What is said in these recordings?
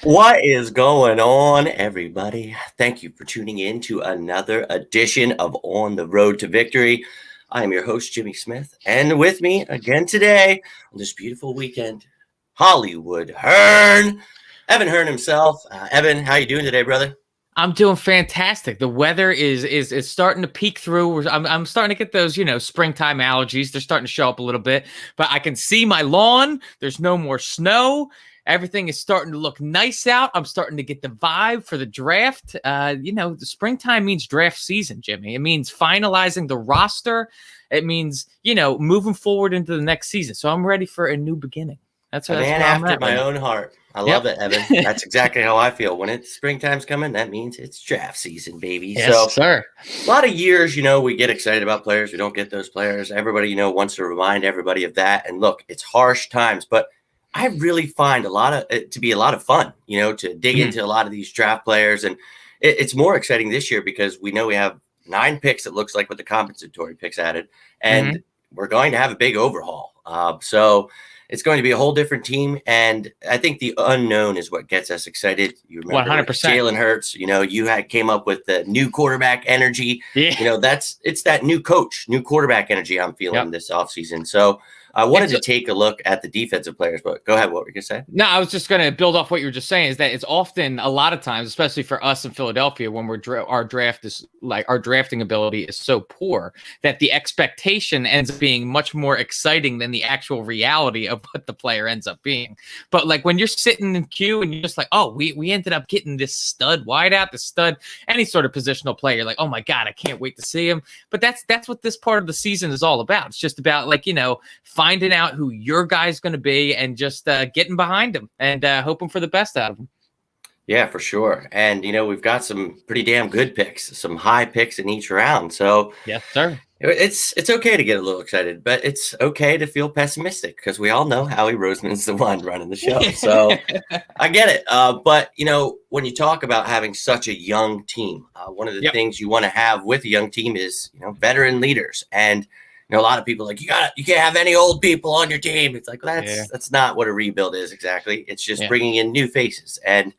What is going on, everybody? Thank you for tuning in to another edition of On the Road to Victory. I am your host, Jimmy Smith, and with me again today on this beautiful weekend, Hollywood Hearn, Evan Hearn himself. Evan, how you doing today, brother? I'm doing fantastic. The weather is starting to peek through. I'm starting to get those, springtime allergies. They're starting to show up a little bit, but I can see my lawn. There's no more snow. Everything is starting to look nice out. I'm starting to get the vibe for the draft. The springtime means draft season, Jimmy. It means finalizing the roster. It means, moving forward into the next season. So I'm ready for a new beginning. That's A where man I'm after at. my own heart. I love it, Evan. That's exactly how I feel. When it's springtime's coming, that means it's draft season, baby. Yes, So sir. a lot of years, we get excited about players. We don't get those players. Everybody, wants to remind everybody of that. And look, it's harsh times, but I really find a lot of it to be a lot of fun, to dig into a lot of these draft players. And it's more exciting this year because we know we have 9 picks, it looks like, with the compensatory picks added. And we're going to have a big overhaul. So it's going to be a whole different team. And I think the unknown is what gets us excited. You remember 100%. Jalen Hurts, you came up with the new quarterback energy. Yeah. It's that new coach, new quarterback energy I'm feeling this offseason. So I wanted to take a look at the defensive players, but go ahead. What were you going to say? No, I was just going to build off what you were just saying, is that it's often, a lot of times, especially for us in Philadelphia, when our draft is like, our drafting ability is so poor that the expectation ends up being much more exciting than the actual reality of what the player ends up being. But like when you're sitting in queue and you're just like, oh, we ended up getting this stud wideout, this stud, any sort of positional player, you're like, oh my God, I can't wait to see him. But that's what this part of the season is all about. It's just about, like, finding out who your guy's going to be and just getting behind him and hoping for the best out of him. Yeah, for sure. And, we've got some pretty damn good picks, some high picks in each round. So yes, sir. It's okay to get a little excited, but it's okay to feel pessimistic because we all know Howie Roseman's the one running the show. So I get it. But, when you talk about having such a young team, one of the things you want to have with a young team is, veteran leaders. And a lot of people are like, you can't have any old people on your team. It's like, that's not what a rebuild is exactly. It's just bringing in new faces. And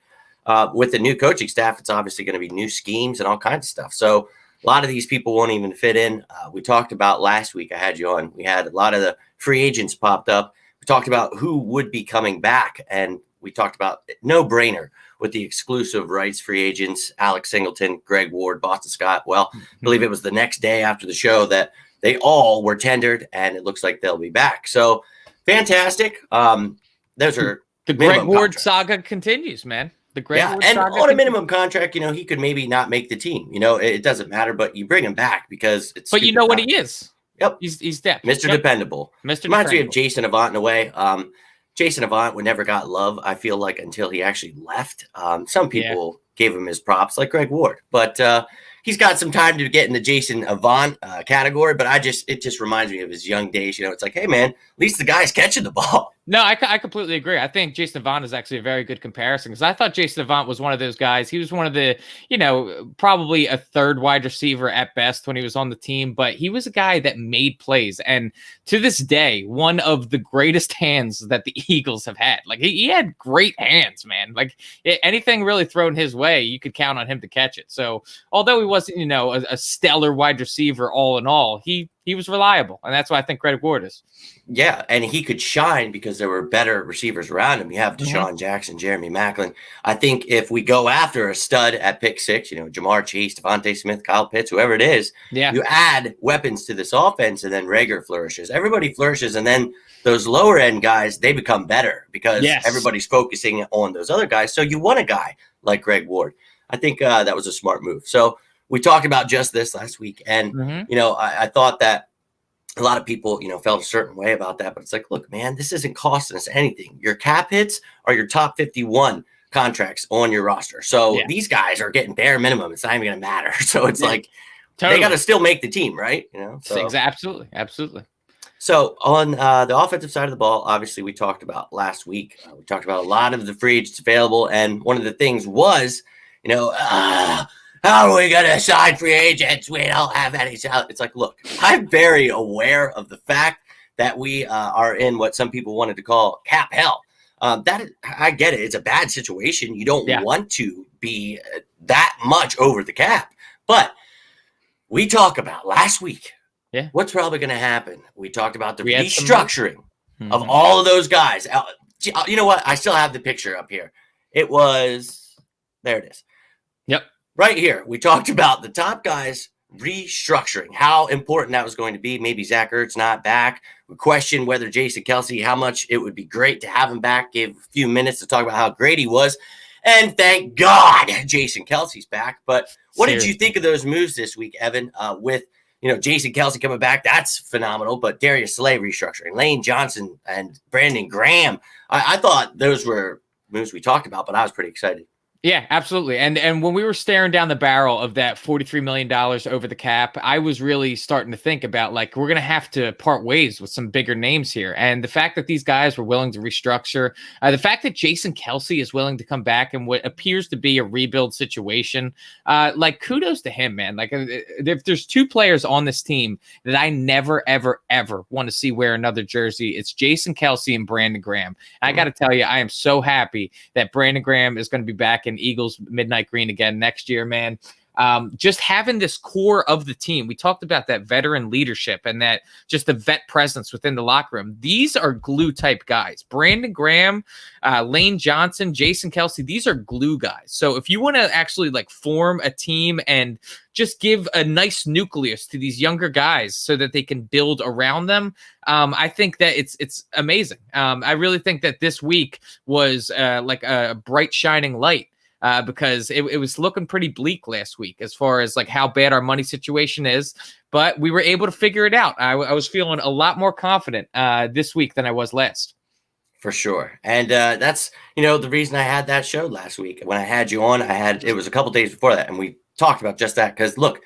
with the new coaching staff, it's obviously going to be new schemes and all kinds of stuff. So a lot of these people won't even fit in. We talked about last week, I had you on. We had a lot of the free agents popped up. We talked about who would be coming back. And we talked about no-brainer with the exclusive rights free agents, Alex Singleton, Greg Ward, Boston Scott. Well, I believe it was the next day after the show that they all were tendered, and it looks like they'll be back. So fantastic. Those are the Greg Ward saga continues, man. The Greg Ward and saga on a minimum contract, he could maybe not make the team. It doesn't matter, but you bring him back because it's. But you know what he is. Yep, he's depth. Mr. Dependable. Mr. Reminds me Dependable. of Jason Avant in a way. Jason Avant would never got love, I feel like, until he actually left. Some people gave him his props, like Greg Ward, but he's got some time to get in the Jason Avant category. But it just reminds me of his young days. It's like, hey man, at least the guy's catching the ball. No, I completely agree. I think Jason Avant is actually a very good comparison because I thought Jason Avant was one of those guys. He was one of the, probably a third wide receiver at best when he was on the team, but he was a guy that made plays. And to this day, one of the greatest hands that the Eagles have had. Like he had great hands, man. Like anything really thrown his way, you could count on him to catch it. So although he wasn't, a stellar wide receiver all in all, he was reliable. And that's why I think Greg Ward is. Yeah, and he could shine because there were better receivers around him. You have Deshaun Jackson, Jeremy Maclin. I think if we go after a stud at pick 6, Jamar Chase, Devontae Smith, Kyle Pitts, whoever it is, you add weapons to this offense, and then Rager flourishes. Everybody flourishes, and then those lower-end guys, they become better because everybody's focusing on those other guys. So you want a guy like Greg Ward. I think that was a smart move. So we talked about just this last week, and, I thought that a lot of people, felt a certain way about that, but it's like, look, man, this isn't costing us anything. Your cap hits are your top 51 contracts on your roster. So these guys are getting bare minimum. It's not even going to matter. So it's like, they got to still make the team, right? So. Absolutely. Absolutely. So on the offensive side of the ball, obviously we talked about last week. We talked about a lot of the free agents available. And one of the things was, how are we going to sign free agents? We don't have any salary. It's like, look, I'm very aware of the fact that we are in what some people wanted to call cap hell. That I get it. It's a bad situation. You don't Yeah. want to be that much over the cap. But we talked about last week. Yeah. What's probably going to happen? We talked about the We had some restructuring of all of those guys. You know what? I still have the picture up here. It was, there it is. Yep. Right here. We talked about the top guys restructuring, how important that was going to be. Maybe Zach Ertz not back. We questioned whether Jason Kelce, how much it would be great to have him back. Gave a few minutes to talk about how great he was. And thank God Jason Kelce's back. But what did you think of those moves this week, Evan, with Jason Kelce coming back? That's phenomenal. But Darius Slay restructuring, Lane Johnson and Brandon Graham. I thought those were moves we talked about, but I was pretty excited. Yeah, absolutely. And when we were staring down the barrel of that $43 million over the cap, I was really starting to think about, like, we're going to have to part ways with some bigger names here. And the fact that these guys were willing to restructure, the fact that Jason Kelce is willing to come back in what appears to be a rebuild situation, like, kudos to him, man. Like, if there's two players on this team that I never, ever, ever want to see wear another jersey, it's Jason Kelce and Brandon Graham. And I got to tell you, I am so happy that Brandon Graham is going to be back in Eagles midnight green again next year, man. Just having this core of the team. We talked about that veteran leadership and that just the vet presence within the locker room. These are glue type guys. Brandon Graham, Lane Johnson, Jason Kelce, these are glue guys. So if you want to actually like form a team and just give a nice nucleus to these younger guys so that they can build around them, I think that it's amazing. I really think that this week was like a bright shining light. Because it was looking pretty bleak last week as far as like how bad our money situation is, but we were able to figure it out. I was feeling a lot more confident this week than I was last. For sure. And that's, the reason I had that show last week. When I had you on, it was a couple days before that, and we talked about just that. Because look,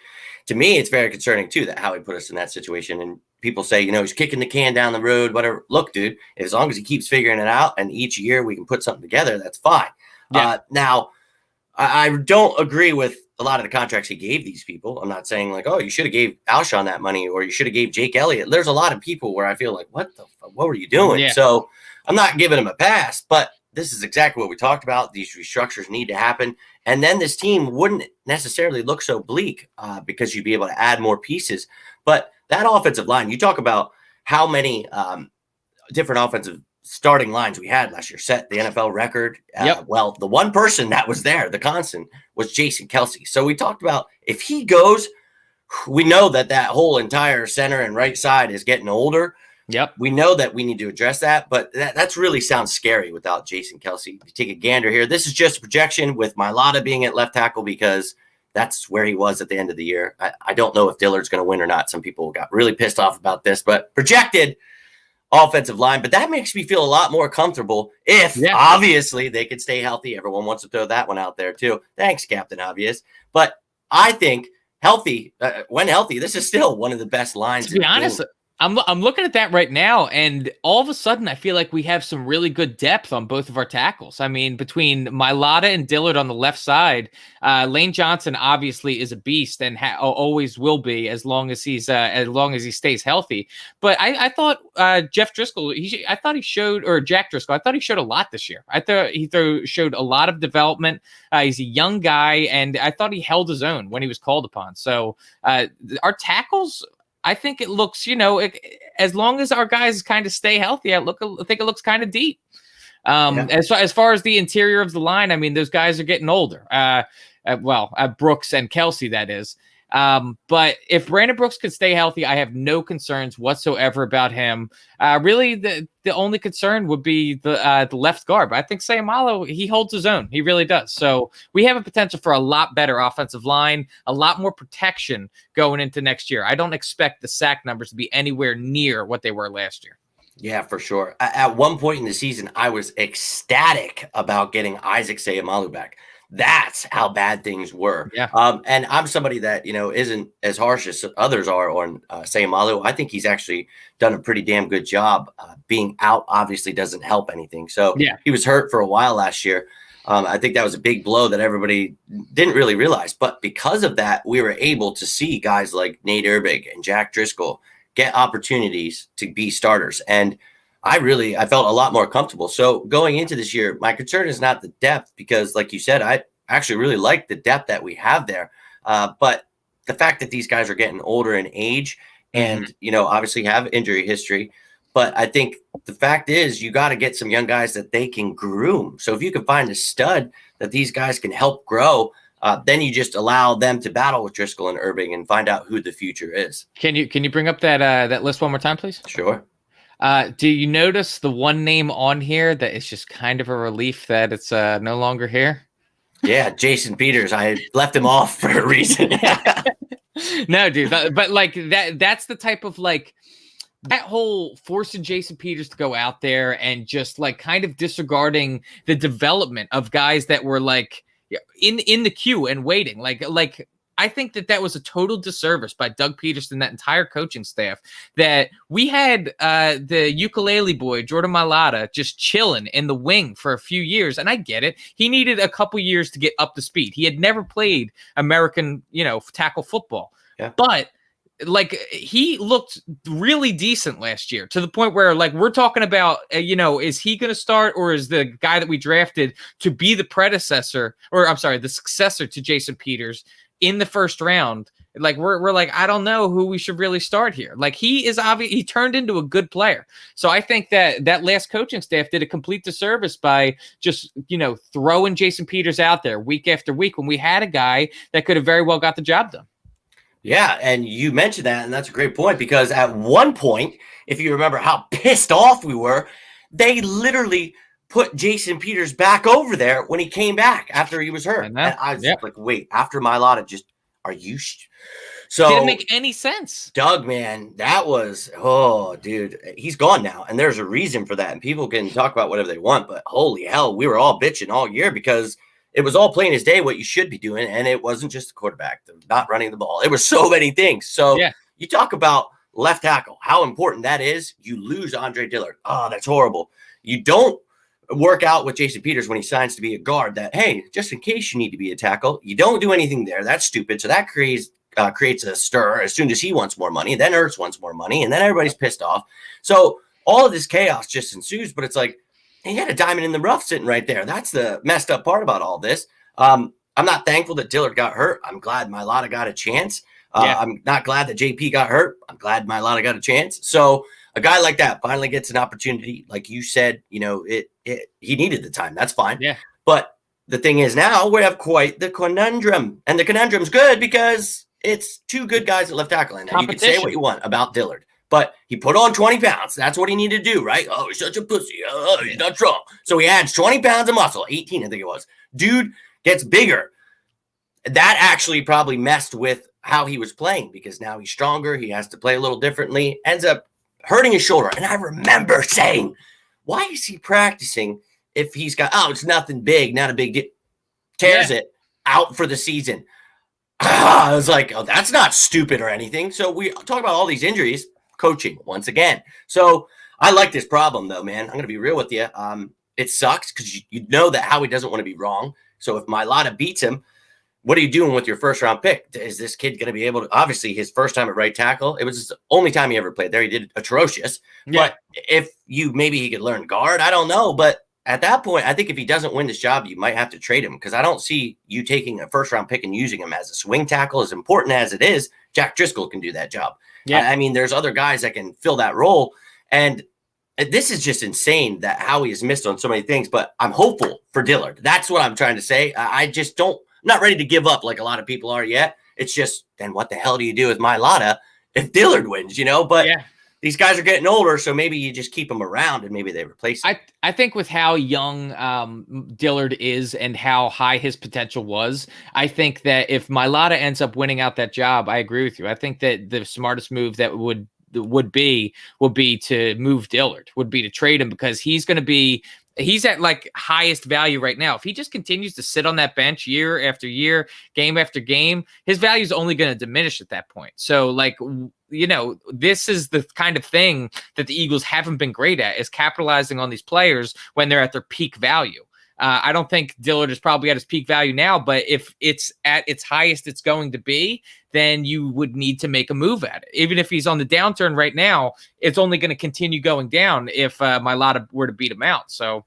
to me, it's very concerning too that Howie put us in that situation. And people say, he's kicking the can down the road, whatever. Look, dude, as long as he keeps figuring it out and each year we can put something together, that's fine. Yeah. Now, I don't agree with a lot of the contracts he gave these people. I'm not saying like, oh, you should have gave Alshon that money or you should have gave Jake Elliott. There's a lot of people where I feel like, what were you doing? Yeah. So I'm not giving him a pass, but this is exactly what we talked about. These restructures need to happen. And then this team wouldn't necessarily look so bleak because you'd be able to add more pieces. But that offensive line, you talk about how many different offensive starting lines we had last year, set the NFL record. Yep. Well, the one person that was there, the constant, was Jason Kelce. So we talked about if he goes, we know that whole entire center and right side is getting older. Yep. We know that we need to address that, but that's really sounds scary without Jason Kelce. You take a gander here. This is just a projection with Mailata being at left tackle because that's where he was at the end of the year. I don't know if Dillard's going to win or not. Some people got really pissed off about this, but projected offensive line. But that makes me feel a lot more comfortable if obviously they could stay healthy. Everyone wants to throw that one out there too. Thanks, Captain Obvious. But I think when healthy, this is still one of the best lines. To be honest, I'm looking at that right now, and all of a sudden I feel like we have some really good depth on both of our tackles. I mean, between Mailata and Dillard on the left side, Lane Johnson obviously is a beast and always will be as long as he stays healthy. But I thought Jack Driscoll, I thought he showed a lot this year. I thought he showed a lot of development. He's a young guy, and I thought he held his own when he was called upon. So our tackles, I think it looks, as long as our guys kind of stay healthy, I think it looks kind of deep. As far as the interior of the line, I mean, those guys are getting older. Brooks and Kelce, that is. But if Brandon Brooks could stay healthy, I have no concerns whatsoever about him. Really, the only concern would be the left guard. But I think Sayamalo, he holds his own. He really does. So we have a potential for a lot better offensive line, a lot more protection going into next year. I don't expect the sack numbers to be anywhere near what they were last year. Yeah, for sure. At one point in the season, I was ecstatic about getting Isaac Sayamalu back. That's how bad things were. Yeah. And I'm somebody that, isn't as harsh as others are on Sayamalu. I think he's actually done a pretty damn good job. Being out obviously doesn't help anything. So he was hurt for a while last year. I think that was a big blow that everybody didn't really realize. But because of that, we were able to see guys like Nate Erbig and Jack Driscoll get opportunities to be starters. And I felt a lot more comfortable. So going into this year, my concern is not the depth because, like you said, I actually really like the depth that we have there. But the fact that these guys are getting older in age and, obviously have injury history. But I think the fact is you got to get some young guys that they can groom. So if you can find a stud that these guys can help grow, then you just allow them to battle with Driscoll and Irving and find out who the future is. Can you bring up that list one more time, please? Sure. Do you notice the one name on here that is just kind of a relief that it's no longer here? Yeah, Jason Peters. I left him off for a reason. No, dude, but like that's the type of like that whole forcing Jason Peters to go out there and just like kind of disregarding the development of guys that were like in the queue and waiting. Like I think that was a total disservice by Doug Peterson, that entire coaching staff, that we had the ukulele boy, Jordan Mailata, just chilling in the wing for a few years. And I get it. He needed a couple years to get up to speed. He had never played American, tackle football. Yeah. But like he looked really decent last year, to the point where like we're talking about, is he going to start, or is the guy that we drafted to be the predecessor, or I'm sorry, the successor to Jason Peters in the first round? Like we're like, I don't know who we should really start here. Like he turned into a good player. So I think that last coaching staff did a complete disservice by just, throwing Jason Peters out there week after week when we had a guy that could have very well got the job done. Yeah, and you mentioned that, and that's a great point, because at one point, if you remember how pissed off we were, they literally put Jason Peters back over there when he came back after he was hurt. And I was like, wait, after Mailata, are you? So didn't make any sense. Doug, man, that was, dude, he's gone now, and there's a reason for that. And people can talk about whatever they want, but holy hell, we were all bitching all year because it was all plain as day what you should be doing, and it wasn't just the quarterback, not running the ball. It was so many things. So you talk about left tackle, how important that is. You lose Andre Dillard. Oh, that's horrible. You don't work out with Jason Peters when he signs to be a guard that, hey, just in case you need to be a tackle, you don't do anything there. That's stupid. So that creates a stir as soon as he wants more money. Then Ertz wants more money, and then everybody's pissed off. So all of this chaos just ensues, but it's like, he had a diamond in the rough sitting right there. That's the messed up part about all this. I'm not thankful that Dillard got hurt. I'm glad Mailata got a chance. I'm not glad that JP got hurt. I'm glad Mailata got a chance. So a guy like that finally gets an opportunity. Like you said, he needed the time. That's fine. Yeah. But the thing is, now we have quite the conundrum. And the conundrum's good because it's two good guys at left tackle. And you can say what you want about Dillard, but he put on 20 pounds. That's what he needed to do, right? Oh, he's such a pussy. Oh, he's not strong. So he adds 20 pounds of muscle, 18, I think it was. Dude gets bigger. That actually probably messed with how he was playing, because now he's stronger. He has to play a little differently. Ends up hurting his shoulder. And I remember saying, why is he practicing if he's got, it's nothing big, not a big deal. Tears it, out for the season. I was like, that's not stupid or anything. So we talk about all these injuries. Coaching once again. So I like this problem though, man. I'm going to be real with you. It sucks because you know that Howie doesn't want to be wrong. So if Mailata beats him, what are you doing with your first round pick? Is this kid going to be able to, obviously his first time at right tackle, it was the only time he ever played there. He did atrocious, but if maybe he could learn guard, I don't know. But at that point, I think if he doesn't win this job, you might have to trade him, because I don't see you taking a first round pick and using him as a swing tackle. As important as it is, Jack Driscoll can do that job. Yeah, I mean, there's other guys that can fill that role. And this is just insane that Howie has missed on so many things, but I'm hopeful for Dillard. That's what I'm trying to say. I just I'm not ready to give up like a lot of people are yet. It's just, then what the hell do you do with Mailata if Dillard wins, But these guys are getting older, so maybe you just keep them around and maybe they replace him. I think with how young Dillard is and how high his potential was, I think that if Mailata ends up winning out that job, I agree with you. I think that the smartest move that would be to move Dillard, would be to trade him, because he's at like highest value right now. If he just continues to sit on that bench year after year, game after game, his value is only going to diminish at that point. So like, this is the kind of thing that the Eagles haven't been great at, is capitalizing on these players when they're at their peak value. I don't think Dillard is probably at his peak value now, but if it's at its highest it's going to be, then you would need to make a move at it. Even if he's on the downturn right now, it's only going to continue going down if Mailata were to beat him out. So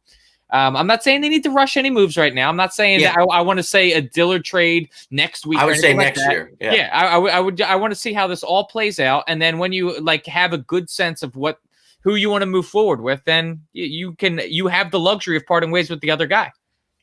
I'm not saying they need to rush any moves right now. I'm not saying that I want to say a Dillard trade next week. I would say next year. Yeah, I want to see how this all plays out, and then when you like have a good sense of who you want to move forward with, then you have the luxury of parting ways with the other guy.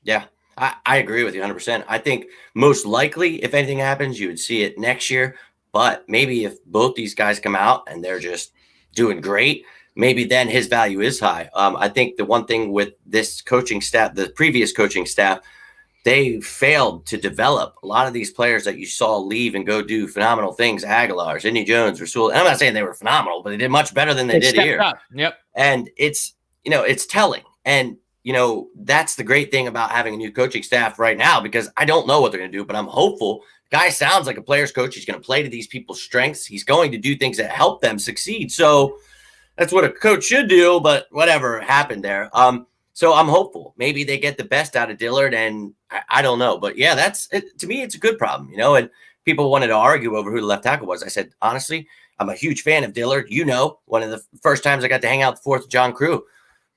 Yeah, I agree with you 100%. I think most likely, if anything happens, you would see it next year. But maybe if both these guys come out and they're just doing great, maybe then his value is high. I think the one thing with this coaching staff, the previous coaching staff, they failed to develop a lot of these players that you saw leave and go do phenomenal things. Aguilar, Sidney Jones, Rasul. And I'm not saying they were phenomenal, but they did much better than they did here. Up. Yep. And it's telling. And, that's the great thing about having a new coaching staff right now, because I don't know what they're going to do, but I'm hopeful. Guy sounds like a player's coach. He's going to play to these people's strengths. He's going to do things that help them succeed. So that's what a coach should do, but whatever happened there. So I'm hopeful. Maybe they get the best out of Dillard, and I don't know. But, yeah, that's it. To me, it's a good problem, and people wanted to argue over who the left tackle was. I said, honestly, I'm a huge fan of Dillard. One of the first times I got to hang out the 4th John Crew,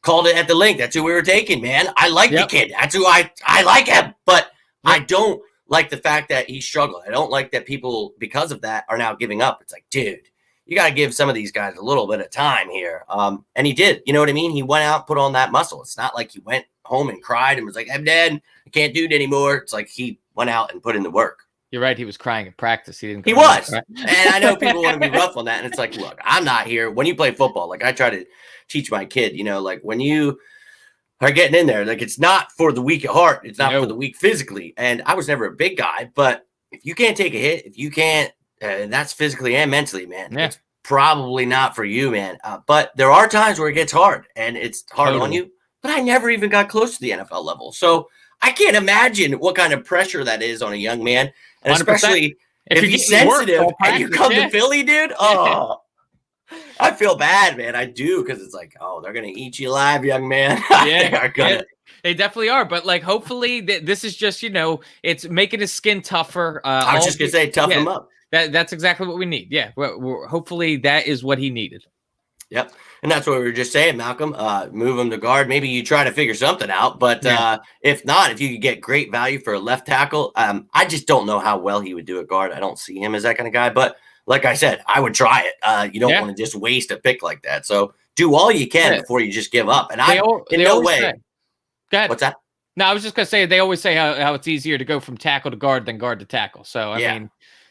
called it at the link. That's who we were taking, man. I like the kid. That's who I like him. But I don't like the fact that he struggled. I don't like that people, because of that, are now giving up. It's like, dude, you got to give some of these guys a little bit of time here. And he did. You know what I mean? He went out, put on that muscle. It's not like he went home and cried and was like, I'm dead. I can't do it anymore. It's like he went out and put in the work. You're right. He was crying in practice. He was. And I know people want to be rough on that. And it's like, look, I'm not here. When you play football, like I try to teach my kid, like when you are getting in there, like it's not for the weak at heart. It's not for the weak physically. And I was never a big guy, but if you can't take a hit, if you can't, that's physically and mentally, man. Yeah. It's probably not for you, man. But there are times where it gets hard, and it's hard on you. But I never even got close to the NFL level. So I can't imagine what kind of pressure that is on a young man. And 100%. Especially if he's sensitive and you come to Philly, dude. Oh, I feel bad, man. I do, because it's like, oh, they're going to eat you alive, young man. Yeah, they definitely are. But, like, hopefully this is just, it's making his skin tougher. I was just going to say, toughen him up. That's exactly what we need. Yeah, hopefully that is what he needed. Yep. And that's what we were just saying, Malcolm. Move him to guard. Maybe you try to figure something out. But if not, if you could get great value for a left tackle, I just don't know how well he would do at guard. I don't see him as that kind of guy. But like I said, I would try it. You don't want to just waste a pick like that. So do all you can before you just give up. And in no way. Go ahead. What's that? No, I was just going to say, they always say how it's easier to go from tackle to guard than guard to tackle. So, I mean.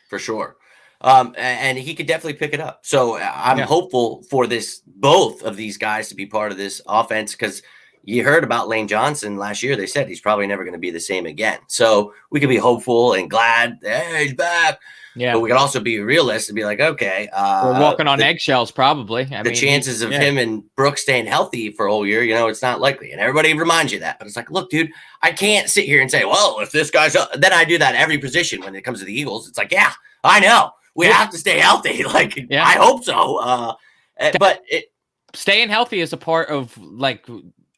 For sure. And he could definitely pick it up. So I'm hopeful for both of these guys to be part of this offense, because you heard about Lane Johnson last year. They said he's probably never going to be the same again. So we can be hopeful and glad, hey, he's back. Yeah. But we can also be realistic and be like, okay. We're walking on eggshells, probably. The chances of him and Brooks staying healthy for a whole year, it's not likely. And everybody reminds you that. But it's like, look, dude, I can't sit here and say, well, if this guy's up. Then I do that every position when it comes to the Eagles. It's like, yeah, I know. We have to stay healthy. I hope so. But staying healthy is a part of,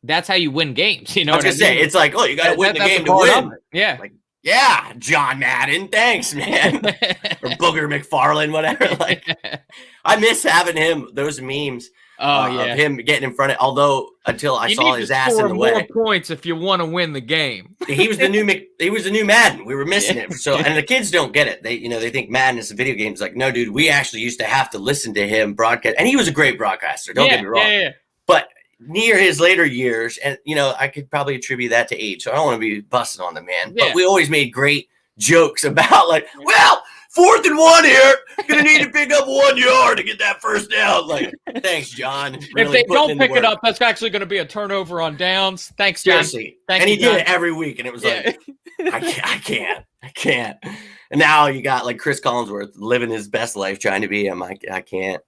that's how you win games. I was going to say, it's like, oh, you got to win the game to win. Yeah. Yeah, John Madden. Thanks, man. Or Booger McFarlane, whatever. I miss having him, those memes. Of him getting in front of, although until I saw his ass in the way. More points if you want to win the game. He was the new Madden. We were missing it. So, and the kids don't get it. They think Madden is a video game. It's like, no, dude, we actually used to have to listen to him broadcast, and he was a great broadcaster. Don't get me wrong. Yeah. But near his later years, and I could probably attribute that to age. So I don't want to be busting on the man, but we always made great jokes about well, 4th and 1 here. Gonna need to pick up 1 yard to get that first down. Thanks, John. Really if they don't pick it up, that's actually going to be a turnover on downs. Thanks, John. Seriously. And he did it every week, and it was I can't. And now you got Chris Collinsworth living his best life, trying to be him. I can't.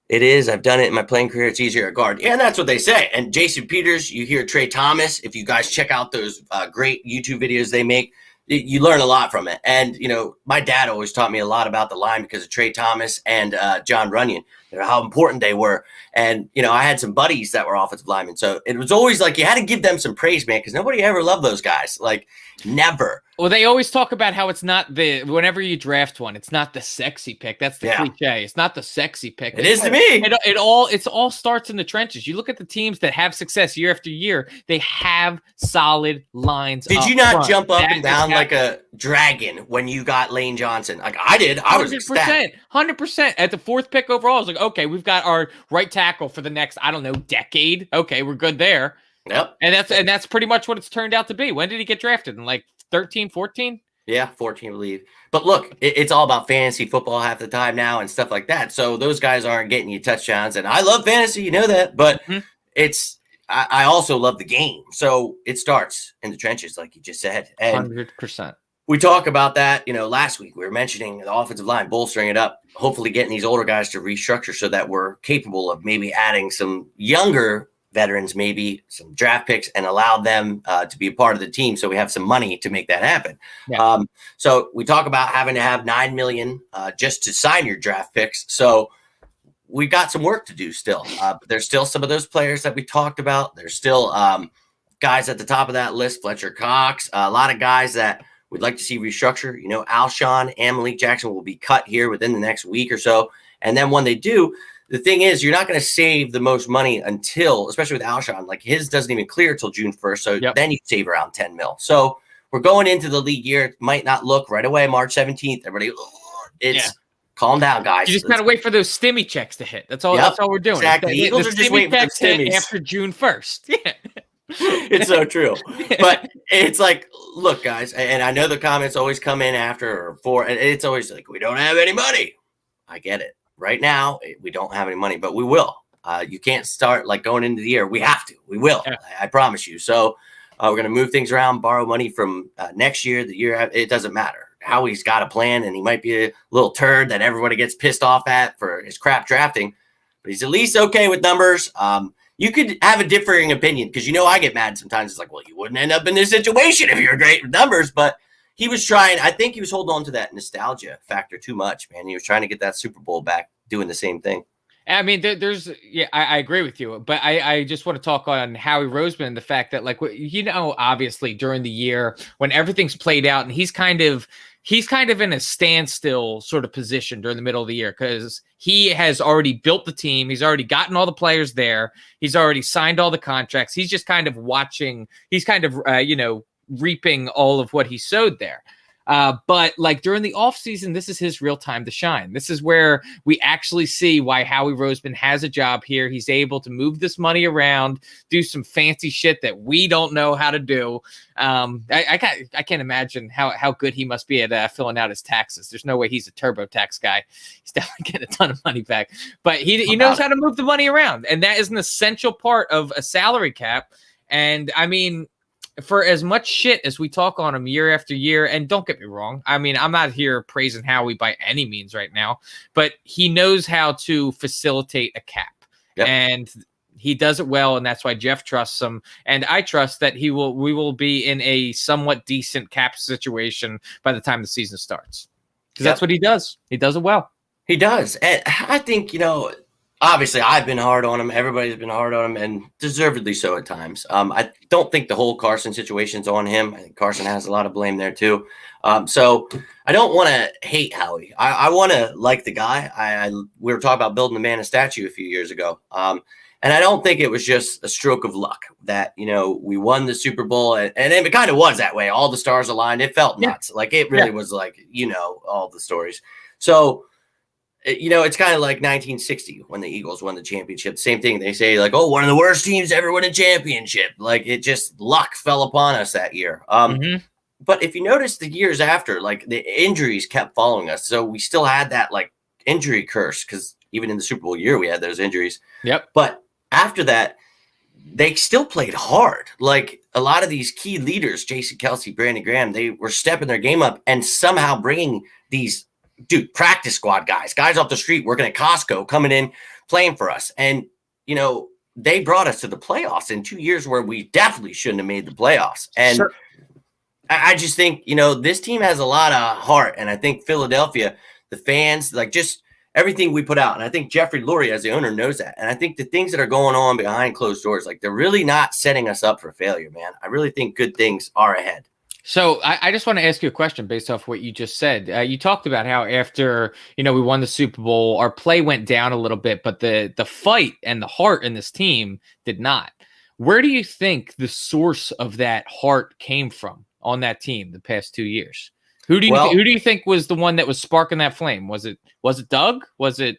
It is. I've done it in my playing career. It's easier at guard. Yeah, and that's what they say. And Jason Peters, you hear Trey Thomas. If you guys check out those great YouTube videos they make, you learn a lot from it. And, my dad always taught me a lot about the line because of Trey Thomas and John Runyon. how important they were. And, I had some buddies that were offensive linemen. So it was always like you had to give them some praise, man, because nobody ever loved those guys. Like, never. Well, they always talk about how it's not whenever you draft one, it's not the sexy pick. That's the cliche. It's not the sexy pick. It is to me. It all starts in the trenches. You look at the teams that have success year after year, they have solid lines. Did you not jump up and down like a dragon when you got Lane Johnson? Like I did. I was 100%. At the 4th pick overall, I was like, okay, we've got our right tackle for the next, I don't know, decade. Okay, we're good there. Yep. And that's pretty much what it's turned out to be. When did he get drafted? In like 13, 14? Yeah, 14, I believe. But look, it's all about fantasy football half the time now and stuff like that. So those guys aren't getting you touchdowns. And I love fantasy, you know that. But I also love the game. So it starts in the trenches, like you just said. And 100%. We talk about that, last week. We were mentioning the offensive line, bolstering it up, hopefully getting these older guys to restructure so that we're capable of maybe adding some younger veterans, maybe some draft picks, and allow them to be a part of the team so we have some money to make that happen. Yeah. So we talk about having to have $9 million just to sign your draft picks. So we got some work to do still. But there's still some of those players that we talked about. There's still guys at the top of that list, Fletcher Cox, a lot of guys that we'd like to see restructure. Alshon and Malik Jackson will be cut here within the next week or so. And then when they do, the thing is, you're not going to save the most money until, especially with Alshon, like his doesn't even clear till June 1st. So then you save around 10 mil. So we're going into the league year. It might not look right away, March 17th. Everybody, calm down, guys. You just got to wait for those stimmy checks to hit. That's all. That's all we're doing. Exactly. The Eagles are just waiting for the stimmies after June 1st. Yeah. It's so true. But it's like, look, guys, and I know the comments always come in after or for, and it's always like, we don't have any money. I get it. Right now, we don't have any money, but we will. You can't start like going into the year. We have to. We will. Yeah. I promise you. So we're going to move things around, borrow money from next year, the year. It doesn't matter. Howie's got a plan, and he might be a little turd that everybody gets pissed off at for his crap drafting, but he's at least okay with numbers. You could have a differing opinion because, I get mad sometimes. It's like, well, you wouldn't end up in this situation if you're great with numbers, but he was trying. I think he was holding on to that nostalgia factor too much, man. He was trying to get that Super Bowl back, doing the same thing. I mean, I agree with you, but I just want to talk on Howie Roseman and the fact that, like, obviously during the year when everything's played out and he's kind of in a standstill sort of position during the middle of the year because he has already built the team. He's already gotten all the players there. He's already signed all the contracts. He's just kind of watching. He's kind of, reaping all of what he sowed there. But like during the offseason, this is his real time to shine. This is where we actually see why Howie Roseman has a job here. He's able to move this money around, do some fancy shit that we don't know how to do. I can't imagine how good he must be at filling out his taxes. There's no way he's a TurboTax guy. He's definitely getting a ton of money back, but he knows how to move the money around. And that is an essential part of a salary cap. And I mean, for as much shit as we talk on him year after year, and don't get me wrong, I mean, I'm not here praising Howie by any means right now, but he knows how to facilitate a cap. Yep. And he does it well, and that's why Jeff trusts him. And I trust that we will be in a somewhat decent cap situation by the time the season starts. Because that's what he does. He does it well. He does. And I think, obviously, I've been hard on him. Everybody's been hard on him, and deservedly so at times. I don't think the whole Carson situation's on him. I think Carson has a lot of blame there too. So I don't want to hate Howie. I want to like the guy. We were talking about building the man a statue a few years ago. And I don't think it was just a stroke of luck that, we won the Super Bowl. And it kind of was that way. All the stars aligned. It felt nuts. Like it really was like, all the stories. So, it's kind of like 1960 when the Eagles won the championship. Same thing. They say like, oh, one of the worst teams to ever win a championship. Like it just luck fell upon us that year. But if you notice the years after, like the injuries kept following us. So we still had that like injury curse because even in the Super Bowl year, we had those injuries. Yep. But after that, they still played hard. Like a lot of these key leaders, Jason Kelsey, Brandon Graham, they were stepping their game up and somehow bringing these practice squad guys off the street working at Costco coming in, playing for us. And, they brought us to the playoffs in 2 years where we definitely shouldn't have made the playoffs. And sure. I just think, this team has a lot of heart. And I think Philadelphia, the fans, like just everything we put out. And I think Jeffrey Lurie, as the owner, knows that. And I think the things that are going on behind closed doors, like they're really not setting us up for failure, man. I really think good things are ahead. So I just want to ask you a question based off what you just said. You talked about how after, we won the Super Bowl, our play went down a little bit, but the fight and the heart in this team did not. Where do you think the source of that heart came from on that team the past 2 years? Who do you think was the one that was sparking that flame? Was it Doug? Was it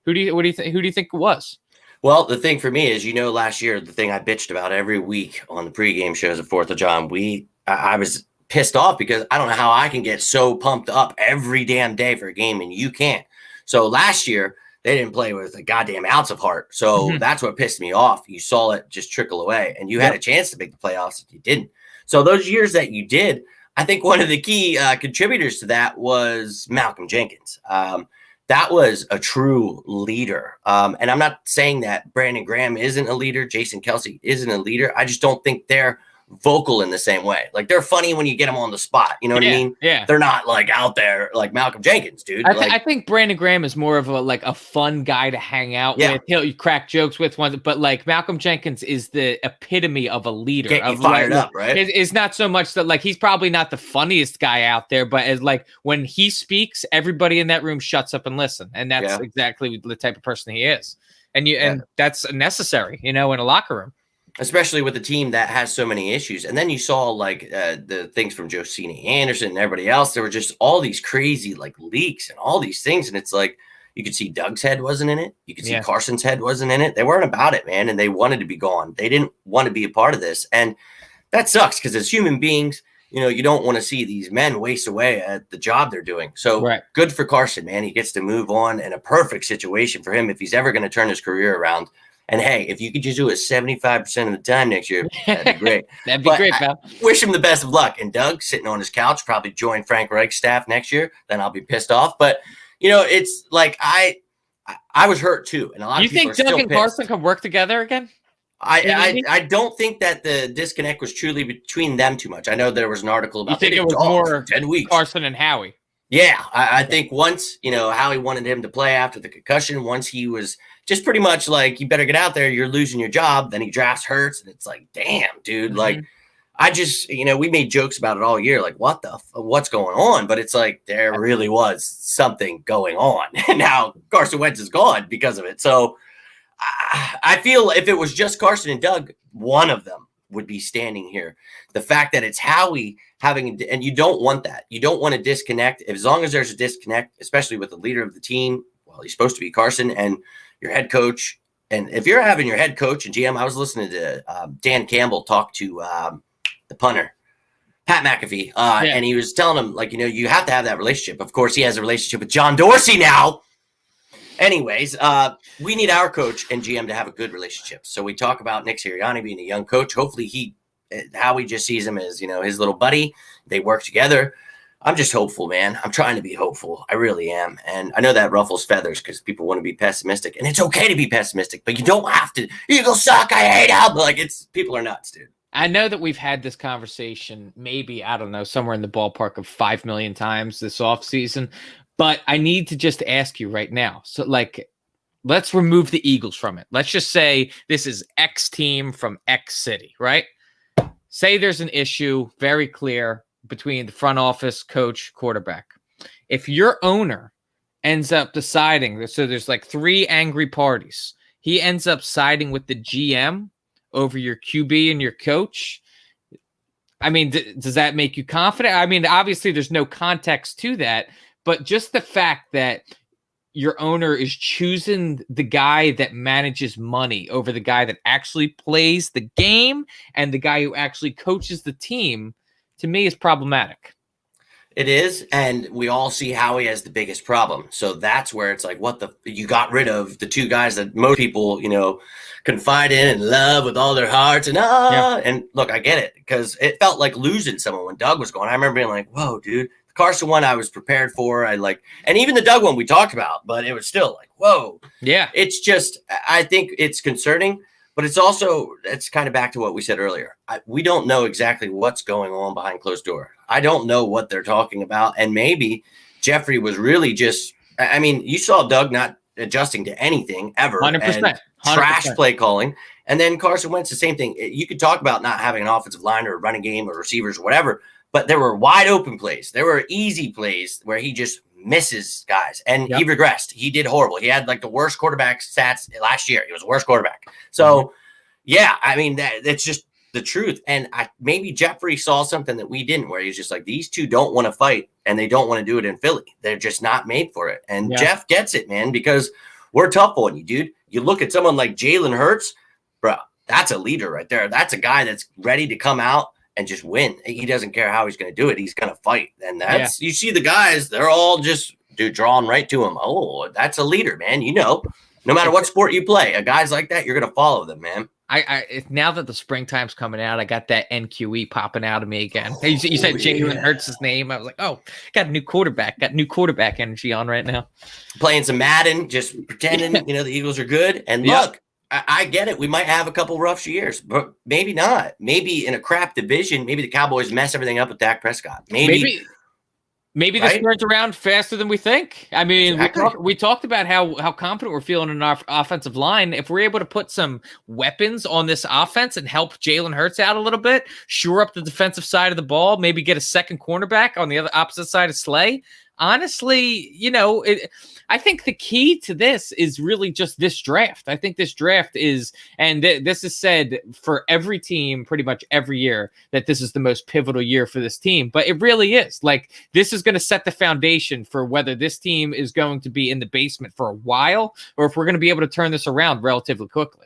who do you think it was? Well, the thing for me is, last year, the thing I bitched about every week on the pregame shows at 4th of July, I was pissed off because I don't know how I can get so pumped up every damn day for a game and you can't. So last year they didn't play with a goddamn ounce of heart. So that's what pissed me off. You saw it just trickle away and you had a chance to make the playoffs if you didn't. So those years that you did, I think one of the key contributors to that was Malcolm Jenkins. That was a true leader. And I'm not saying that Brandon Graham isn't a leader, Jason Kelsey isn't a leader. I just don't think they're vocal in the same way. Like they're funny when you get them on the spot. You know what I mean? Yeah. They're not like out there like Malcolm Jenkins, dude. I think Brandon Graham is more of a fun guy to hang out with. He'll crack jokes with one, but like Malcolm Jenkins is the epitome of a leader. Get you fired up, right? It's not so much that like he's probably not the funniest guy out there, but as like when he speaks, everybody in that room shuts up and listen, and that's exactly the type of person he is. And that's necessary, in a locker room. Especially with a team that has so many issues. And then you saw like the things from Josini Anderson and everybody else. There were just all these crazy like leaks and all these things. And it's like, you could see Doug's head wasn't in it. You could see Carson's head wasn't in it. They weren't about it, man. And they wanted to be gone. They didn't want to be a part of this. And that sucks because as human beings, you don't want to see these men waste away at the job they're doing. So good for Carson, man. He gets to move on, and a perfect situation for him if he's ever going to turn his career around. And hey, if you could just do it 75% of the time next year, that'd be great. That'd be great, pal. Wish him the best of luck. And Doug, sitting on his couch, probably join Frank Reich's staff next year. Then I'll be pissed off. But it's like I was hurt too, and a lot of people are still pissed. You think Doug and Carson can work together again? I don't think that the disconnect was truly between them too much. I know there was an article about. You think it was more 10 weeks. Carson and Howie? Yeah, I think once Howie wanted him to play after the concussion. Once he was just pretty much like, you better get out there, you're losing your job. Then he drafts Hurts, and it's like, damn, dude. Like, I just we made jokes about it all year, like what's going on? But it's like there really was something going on, and now Carson Wentz is gone because of it. So I feel if it was just Carson and Doug, one of them would be standing here. The fact that it's Howie and you don't want that. You don't want to disconnect. As long as there's a disconnect, especially with the leader of the team, well, he's supposed to be Carson and your head coach. And if you're having your head coach and GM, I was listening to Dan Campbell talk to the punter, Pat McAfee, and he was telling him, like, you have to have that relationship. Of course, he has a relationship with John Dorsey now. Anyways, we need our coach and GM to have a good relationship. So we talk about Nick Sirianni being a young coach. Hopefully Howie just sees him as, his little buddy. They work together. I'm just hopeful, man. I'm trying to be hopeful. I really am. And I know that ruffles feathers because people want to be pessimistic. And it's okay to be pessimistic, but you don't have to. Eagles suck. I hate them. Like, people are nuts, dude. I know that we've had this conversation maybe, I don't know, somewhere in the ballpark of 5 million times this offseason. But I need to just ask you right now. So, like, let's remove the Eagles from it. Let's just say this is X team from X city, right? Say there's an issue, very clear, between the front office, coach, quarterback. If your owner ends up deciding, so there's like 3 angry parties, he ends up siding with the GM over your QB and your coach. I mean, does that make you confident? I mean, obviously there's no context to that, but just the fact that your owner is choosing the guy that manages money over the guy that actually plays the game and the guy who actually coaches the team, to me, is problematic. It is, and we all see Howie as the biggest problem. So that's where it's like, you got rid of the 2 guys that most people, confide in and love with all their hearts. And look, I get it, because it felt like losing someone when Doug was gone. I remember being like, whoa, dude. The Carson one I was prepared for. And even the Doug one we talked about, but it was still like, whoa. Yeah. It's just, I think it's concerning. But it's kind of back to what we said earlier. We don't know exactly what's going on behind closed door. I don't know what they're talking about. And maybe Jeffrey was really just I mean, you saw Doug not adjusting to anything ever. 100%. Trash play calling. And then Carson Wentz, the same thing. You could talk about not having an offensive line or a running game or receivers or whatever, but there were wide open plays. There were easy plays where he just misses guys, and he regressed. He did horrible. He had like the worst quarterback stats last year. He was the worst quarterback. So, yeah, I mean, that's just the truth. And maybe Jeffrey saw something that we didn't, where he's just like, these two don't want to fight, and they don't want to do it in Philly. They're just not made for it. And Jeff gets it, man, because we're tough on you, dude. You look at someone like Jalen Hurts, bro, that's a leader right there. That's a guy that's ready to come out and just win. He doesn't care how he's going to do it. He's going to fight. And that's, you see the guys, they're all just drawn right to him. Oh, that's a leader, man. You know, no matter what sport you play, a guy's like that, you're going to follow them, man. Now that the springtime's coming out, I got that NQE popping out of me again. You said Jalen Hurts' name. I was like, oh, got a new quarterback. Got new quarterback energy on right now. Playing some Madden, just pretending, the Eagles are good. And look, I get it. We might have a couple rough years, but maybe not. Maybe in a crap division, maybe the Cowboys mess everything up with Dak Prescott. Maybe this turns around faster than we think. I mean, we talked about how confident we're feeling in our offensive line. If we're able to put some weapons on this offense and help Jalen Hurts out a little bit, shore up the defensive side of the ball, maybe get a second cornerback on the opposite side of Slay. Honestly, I think the key to this is really just this draft. I think this draft is, and this is said for every team pretty much every year, that this is the most pivotal year for this team. But it really is. Like, this is going to set the foundation for whether this team is going to be in the basement for a while, or if we're going to be able to turn this around relatively quickly.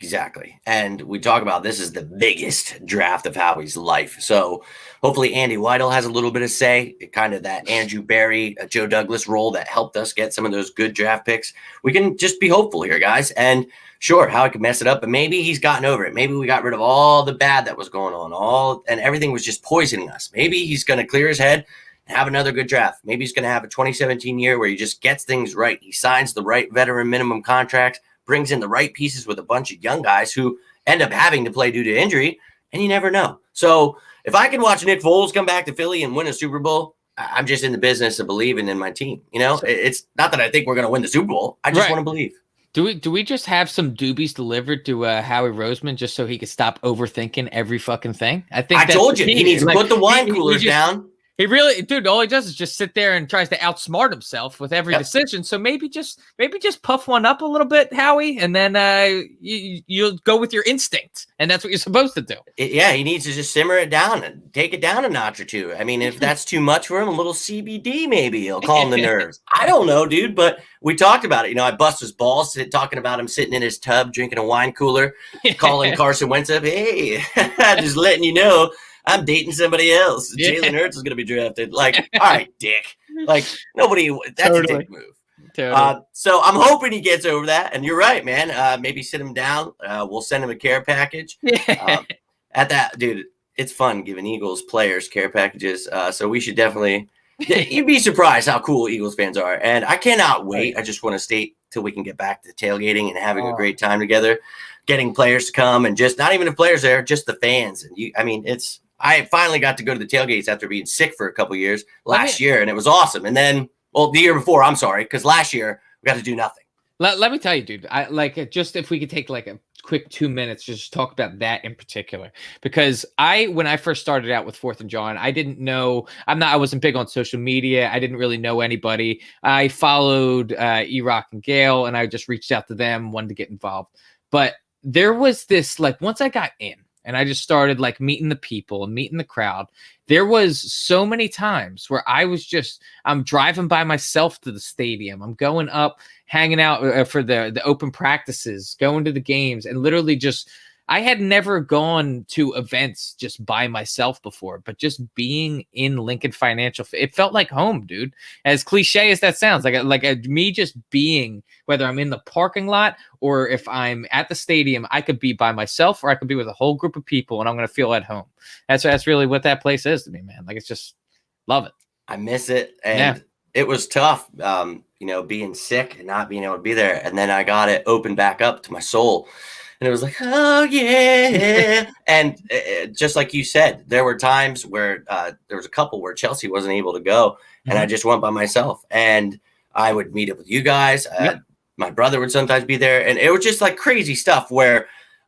Exactly. And we talk about this is the biggest draft of Howie's life. So hopefully Andy Weidel has a little bit of say, kind of that Andrew Berry, Joe Douglas role that helped us get some of those good draft picks. We can just be hopeful here, guys. And sure, Howie could mess it up, but maybe he's gotten over it. Maybe we got rid of all the bad that was going on, and everything was just poisoning us. Maybe he's going to clear his head and have another good draft. Maybe he's going to have a 2017 year where he just gets things right. He signs the right veteran minimum contracts, brings in the right pieces with a bunch of young guys who end up having to play due to injury, and you never know. So if I can watch Nick Foles come back to Philly and win a Super Bowl, I'm just in the business of believing in my team. It's not that I think we're going to win the Super Bowl. I just want to believe. Do we just have some doobies delivered to Howie Roseman just so he could stop overthinking every fucking thing? I told you, he needs to put the wine coolers down. He really, dude, all he does is just sit there and tries to outsmart himself with every decision. So maybe just puff one up a little bit, Howie, and then you'll go with your instinct, and that's what you're supposed to do. He needs to just simmer it down and take it down a notch or two. I mean, if that's too much for him, a little CBD maybe he'll calm the nerves. I don't know, dude, but we talked about it. I bust his balls talking about him sitting in his tub drinking a wine cooler, calling Carson Wentz up, hey, just letting you know, I'm dating somebody else. Jalen Hurts is going to be drafted. Like, all right, dick. Like, nobody, that's a dick move. Totally. So I'm hoping he gets over that. And you're right, man. Maybe sit him down. We'll send him a care package. At that, dude, it's fun giving Eagles players care packages. So we should definitely, you'd be surprised how cool Eagles fans are. And I cannot wait. I just want to stay till we can get back to tailgating and having a great time together, getting players to come, and just not even the players there, just the fans. And I finally got to go to the tailgates after being sick for a couple years last year, and it was awesome. And then, the year before, I'm sorry, because last year we got to do nothing. Let me tell you, dude, just if we could take like a quick 2 minutes, just talk about that in particular, because when I first started out with 4th and John, I didn't know, I wasn't big on social media. I didn't really know anybody. I followed E-Rock and Gale, and I just reached out to them, wanted to get involved. But there was this, once I got in, and I just started meeting the people and meeting the crowd, there was so many times where I'm driving by myself to the stadium. I'm going up, hanging out for the open practices, going to the games, and literally I had never gone to events just by myself before, but just being in Lincoln Financial, it felt like home, dude. As cliche as that sounds, me just being, whether I'm in the parking lot or if I'm at the stadium, I could be by myself or I could be with a whole group of people, and I'm going to feel at home. That's really what that place is to me, man. It's just love it. I miss it. And it was tough, being sick and not being able to be there. And then I got it opened back up to my soul. And it was like, oh, yeah. And just like you said, there were times where there was a couple where Chelsea wasn't able to go, and I just went by myself. And I would meet up with you guys. Yep. My brother would sometimes be there, and it was just like crazy stuff where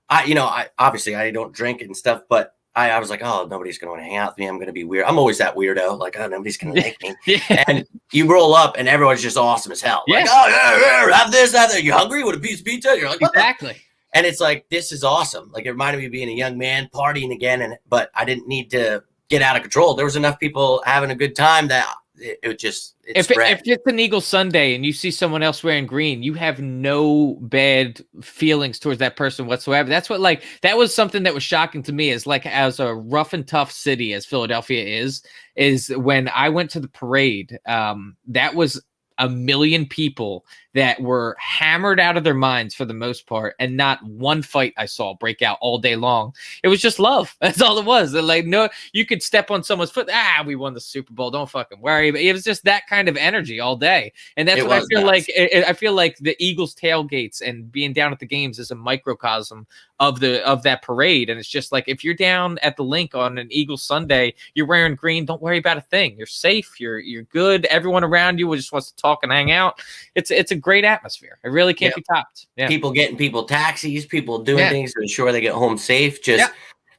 I obviously I don't drink and stuff, but I was like, oh, nobody's going to want to hang out with me. I'm going to be weird. I'm always that weirdo. Like, oh, nobody's going to like me. Yeah. And you roll up and everyone's just awesome as hell. Yeah. Like, oh, yeah, have this, have that. You hungry? With a piece of pizza? You're like, what Exactly. And it's like, this is awesome. Like, it reminded me of being a young man partying again. But I didn't need to get out of control. There was enough people having a good time that it if it's an Eagles Sunday and you see someone else wearing green, you have no bad feelings towards that person whatsoever. That's what, like, that was something that was shocking to me, is like, as a rough and tough city as Philadelphia is when I went to the parade, that was 1 million people that were hammered out of their minds for the most part, and not one fight I saw break out all day long. It was just love. That's all it was. Like, no, you could step on someone's foot. We won the Super Bowl. Don't fucking worry. But it was just that kind of energy all day, and that's what I feel like. I feel like the Eagles tailgates and being down at the games is a microcosm of that parade. And it's just like, if you're down at the link on an Eagles Sunday, you're wearing green, don't worry about a thing. You're safe. You're good. Everyone around you just wants to talk and hang out. It's a great atmosphere. It really can't be topped. Yeah. People getting people taxis, people doing things to ensure they get home safe. Just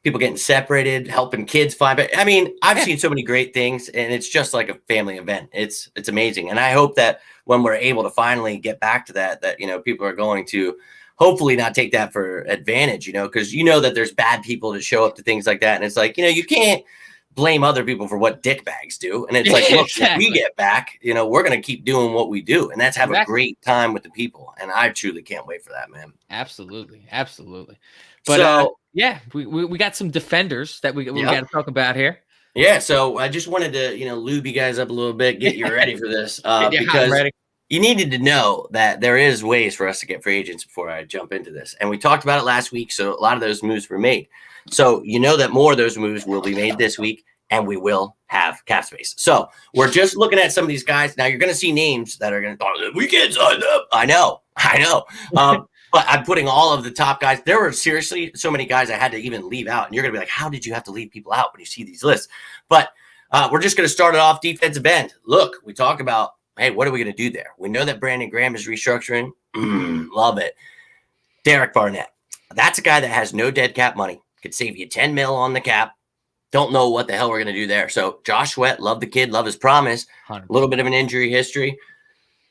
people getting separated, helping kids find. But I mean, I've seen so many great things, and it's just like a family event. It's amazing, and I hope that when we're able to finally get back to that people are going to hopefully not take that for advantage. Because that there's bad people that show up to things like that, and it's like you can't blame other people for what dickbags do. And it's like, look, when we get back, we're going to keep doing what we do. And that's have a great time with the people. And I truly can't wait for that, man. Absolutely. But we got some defenders that we got to talk about here. Yeah. So I just wanted to, lube you guys up a little bit, get you ready for this. Because you needed to know that there is ways for us to get free agents before I jump into this. And we talked about it last week. So a lot of those moves were made. So that more of those moves will be made this week, and we will have cap space. So we're just looking at some of these guys. Now you're going to see names that are going to, we can't sign them. I know. But I'm putting all of the top guys. There were seriously so many guys I had to even leave out. And you're going to be like, how did you have to leave people out when you see these lists? But we're just going to start it off defensive end. Look, we talk about, hey, what are we going to do there? We know that Brandon Graham is restructuring. Love it. Derek Barnett. That's a guy that has no dead cap money. Could save you 10 mil on the cap. Don't know what the hell we're going to do there. So Josh Sweat, love the kid, love his promise. 100%. A little bit of an injury history.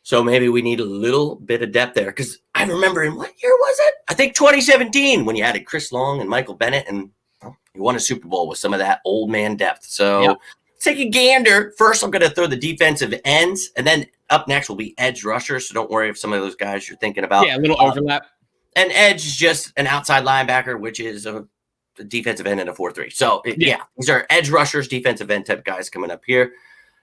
So maybe we need a little bit of depth there. Because I remember in what year was it? I think 2017 when you added Chris Long and Michael Bennett, and you won a Super Bowl with some of that old man depth. So let's take a gander. First, I'm going to throw the defensive ends, and then up next will be edge rushers. So don't worry if some of those guys you're thinking about. Yeah, a little overlap. And edge is just an outside linebacker, which is a defensive end in a 4-3. So these are edge rushers, defensive end type guys coming up here.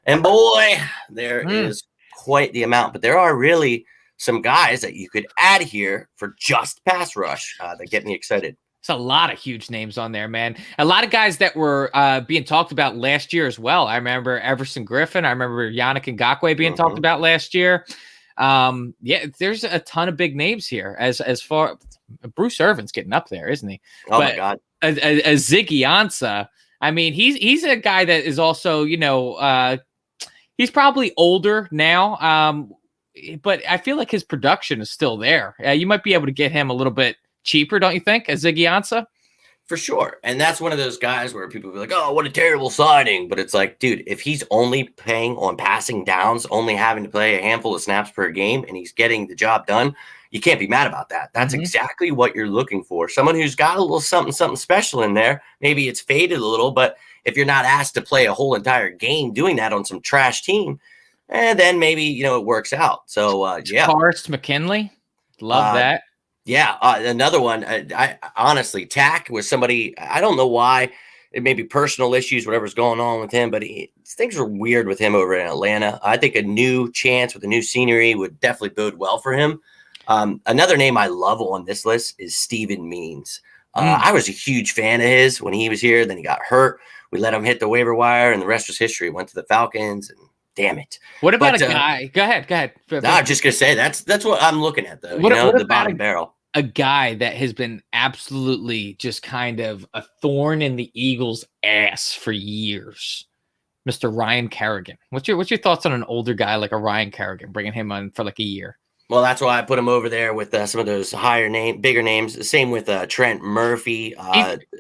And boy, there is quite the amount, but there are really some guys that you could add here for just pass rush that get me excited. There's a lot of huge names on there, man. A lot of guys that were being talked about last year as well. I remember Everson Griffin. I remember Yannick Ngakoue being talked about last year. There's a ton of big names here. As far Bruce Irvin's getting up there, isn't he? My God. A Ziggy Ansah. I mean, he's a guy that is also, he's probably older now, but I feel like his production is still there. You might be able to get him a little bit cheaper, don't you think, a Ziggy Ansah? For sure. And that's one of those guys where people be like, oh, what a terrible signing. But it's like, dude, if he's only playing on passing downs, only having to play a handful of snaps per game, and he's getting the job done, you can't be mad about that. That's exactly what you're looking for. Someone who's got a little something special in there. Maybe it's faded a little, but if you're not asked to play a whole entire game doing that on some trash team, then maybe, it works out. So, Forrest McKinley. Love that. Yeah, another one. I honestly, Tack was somebody, I don't know why. It may be personal issues, whatever's going on with him, but things are weird with him over in Atlanta. I think a new chance with a new scenery would definitely bode well for him. Another name I love on this list is Steven Means. I was a huge fan of his when he was here. Then he got hurt. We let him hit the waiver wire, and the rest was history. Went to the Falcons, and damn it. What about a guy? Go ahead. No, I'm just gonna say that's what I'm looking at, though. What the bottom barrel. A guy that has been absolutely just kind of a thorn in the Eagles' ass for years. Mr. Ryan Kerrigan. What's your thoughts on an older guy like a Ryan Kerrigan, bringing him on for like a year? Well, that's why I put him over there with some of those bigger names. The same with Trent Murphy.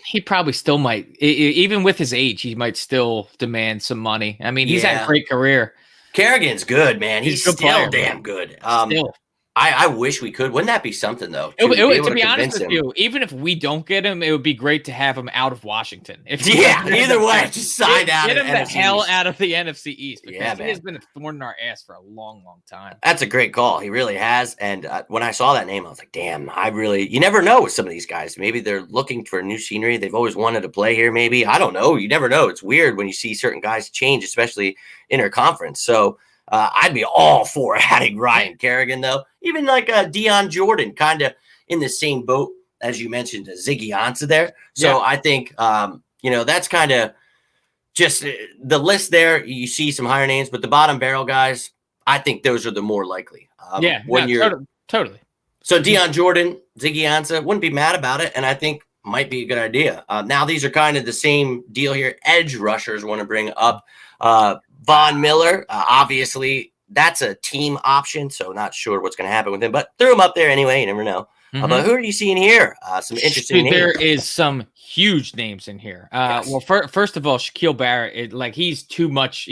He probably still might, even with his age, he might still demand some money. I mean, he's had a great career. Kerrigan's good, man. He's still player, damn good. Still. I wish we could. Wouldn't that be something, though? To be honest with you, even if we don't get him, it would be great to have him out of Washington. Either way, just sign out. Get him the hell out of the NFC East, because he man. has been a thorn in our ass for a long, long time. That's a great call. He really has. And when I saw that name, I was like, damn, you never know with some of these guys. Maybe they're looking for new scenery. They've always wanted to play here, maybe. I don't know. You never know. It's weird when you see certain guys change, especially interconference. So, I'd be all for adding Ryan Kerrigan, though. Even like Dion Jordan, kind of in the same boat as you mentioned, Ziggy Ansah there. So I think, that's kind of just the list there. You see some higher names, but the bottom barrel guys, I think those are the more likely. Totally. So Dion Jordan, Ziggy Ansah, wouldn't be mad about it, and I think might be a good idea. Now, these are kind of the same deal here. Edge rushers want to bring up Von Miller, obviously, that's a team option, so not sure what's going to happen with him, but threw him up there anyway. You never know. But who are you seeing here? Some interesting names. There is some huge names in here. Yes. Well, first of all, Shaquille Barrett, he's too much.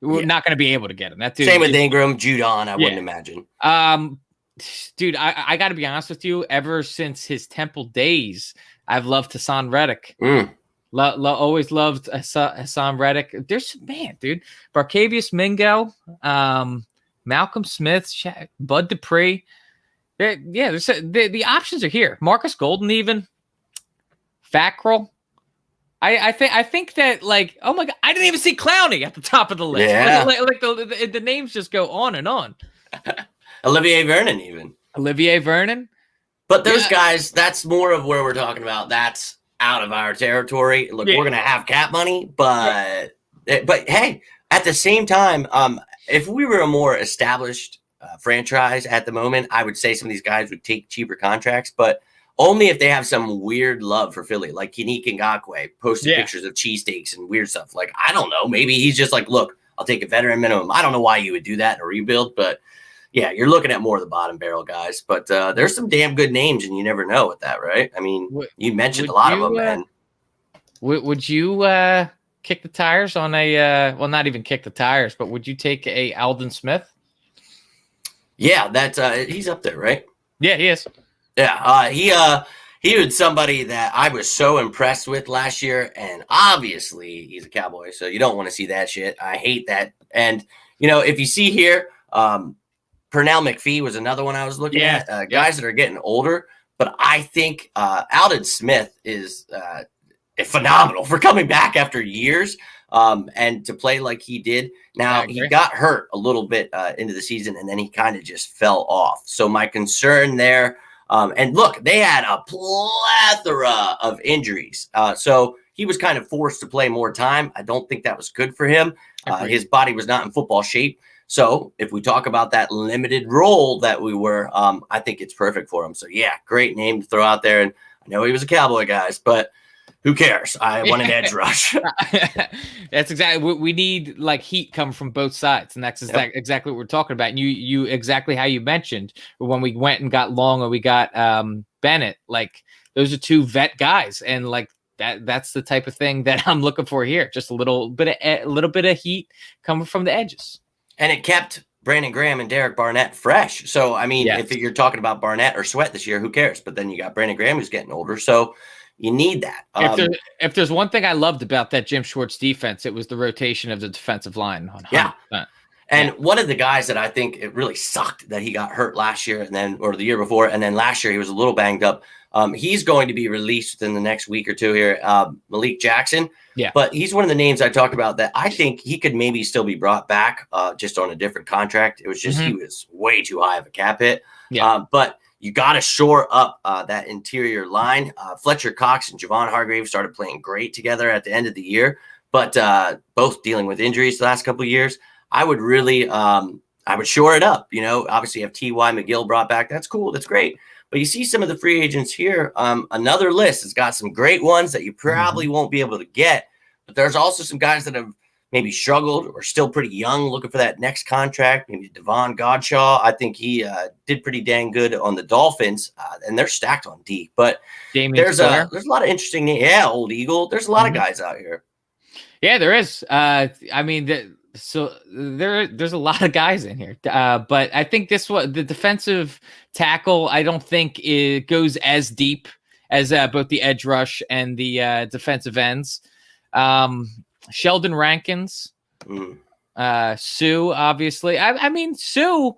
We're not going to be able to get him. That dude, same with Ingram, Judon, I wouldn't imagine. Dude, I got to be honest with you. Ever since his Temple days, I've loved Hassan Reddick. Always loved Hassan Reddick. There's dude. Barcavius Mingo, Malcolm Smith, Bud Dupree. The options are here. Marcus Golden, even Fackrell. I think that oh my god, I didn't even see Clowney at the top of the list. Yeah. The names just go on and on. Olivier Vernon, even Olivier Vernon. But those guys, that's more of where we're talking about. That's out of our territory. Look, we're gonna have cap money, but hey, at the same time, if we were a more established franchise at the moment, I would say some of these guys would take cheaper contracts, but only if they have some weird love for Philly, like Yannick Ngakoue posted pictures of cheesesteaks and weird stuff. Like, I don't know, maybe he's just like, look, I'll take a veteran minimum. I don't know why you would do that in a rebuild, but yeah, you're looking at more of the bottom barrel guys, but there's some damn good names, and you never know with that, right? I mean, you mentioned a lot of them, man. Would you kick the tires on well, not even kick the tires, but would you take a Aldon Smith? Yeah, that's he's up there, right? Yeah, he is. Yeah, he was somebody that I was so impressed with last year, and obviously he's a Cowboy, so you don't want to see that shit. I hate that. And if you see here, Pernell McPhee was another one I was looking at. Guys that are getting older, but I think Aldon Smith is phenomenal for coming back after years and to play like he did. Now, he got hurt a little bit into the season, and then he kind of just fell off. So my concern there, and look, they had a plethora of injuries. So he was kind of forced to play more time. I don't think that was good for him. His body was not in football shape. So if we talk about that limited role that we were, I think it's perfect for him. So, yeah, great name to throw out there. And I know he was a Cowboy, guys, but who cares? I want an edge rush. That's exactly what we need, heat come from both sides. And that's exactly what we're talking about. And you exactly how you mentioned when we went and got Long and we got Bennett, those are two vet guys. And that's the type of thing that I'm looking for here. Just a little bit of heat coming from the edges. And it kept Brandon Graham and Derek Barnett fresh. So, I mean, if you're talking about Barnett or Sweat this year, who cares? But then you got Brandon Graham who's getting older. So you need that. If there's one thing I loved about that Jim Schwartz defense, it was the rotation of the defensive line. 100%. Yeah. And one of the guys that I think it really sucked that he got hurt last year or the year before. And then last year he was a little banged up. He's going to be released within the next week or two here. Malik Jackson. Yeah. But he's one of the names I talked about that I think he could maybe still be brought back just on a different contract. It was just he was way too high of a cap hit. Yeah. But you got to shore up that interior line. Fletcher Cox and Javon Hargrave started playing great together at the end of the year, but both dealing with injuries the last couple of years. I would really I would shore it up. Obviously you have T.Y. McGill brought back. That's cool. That's great. But you see some of the free agents here. Another list has got some great ones that you probably won't be able to get. But there's also some guys that have maybe struggled or still pretty young, looking for that next contract. Maybe Devon Godshaw. I think he did pretty dang good on the Dolphins, and they're stacked on D. But there's a lot of interesting. Yeah, Old Eagle. There's a lot of guys out here. Yeah, there is. I mean, there's a lot of guys in here, but I think the defensive tackle, I don't think it goes as deep as both the edge rush and the defensive ends. Sheldon Rankins, Sue, obviously. I mean, Sue,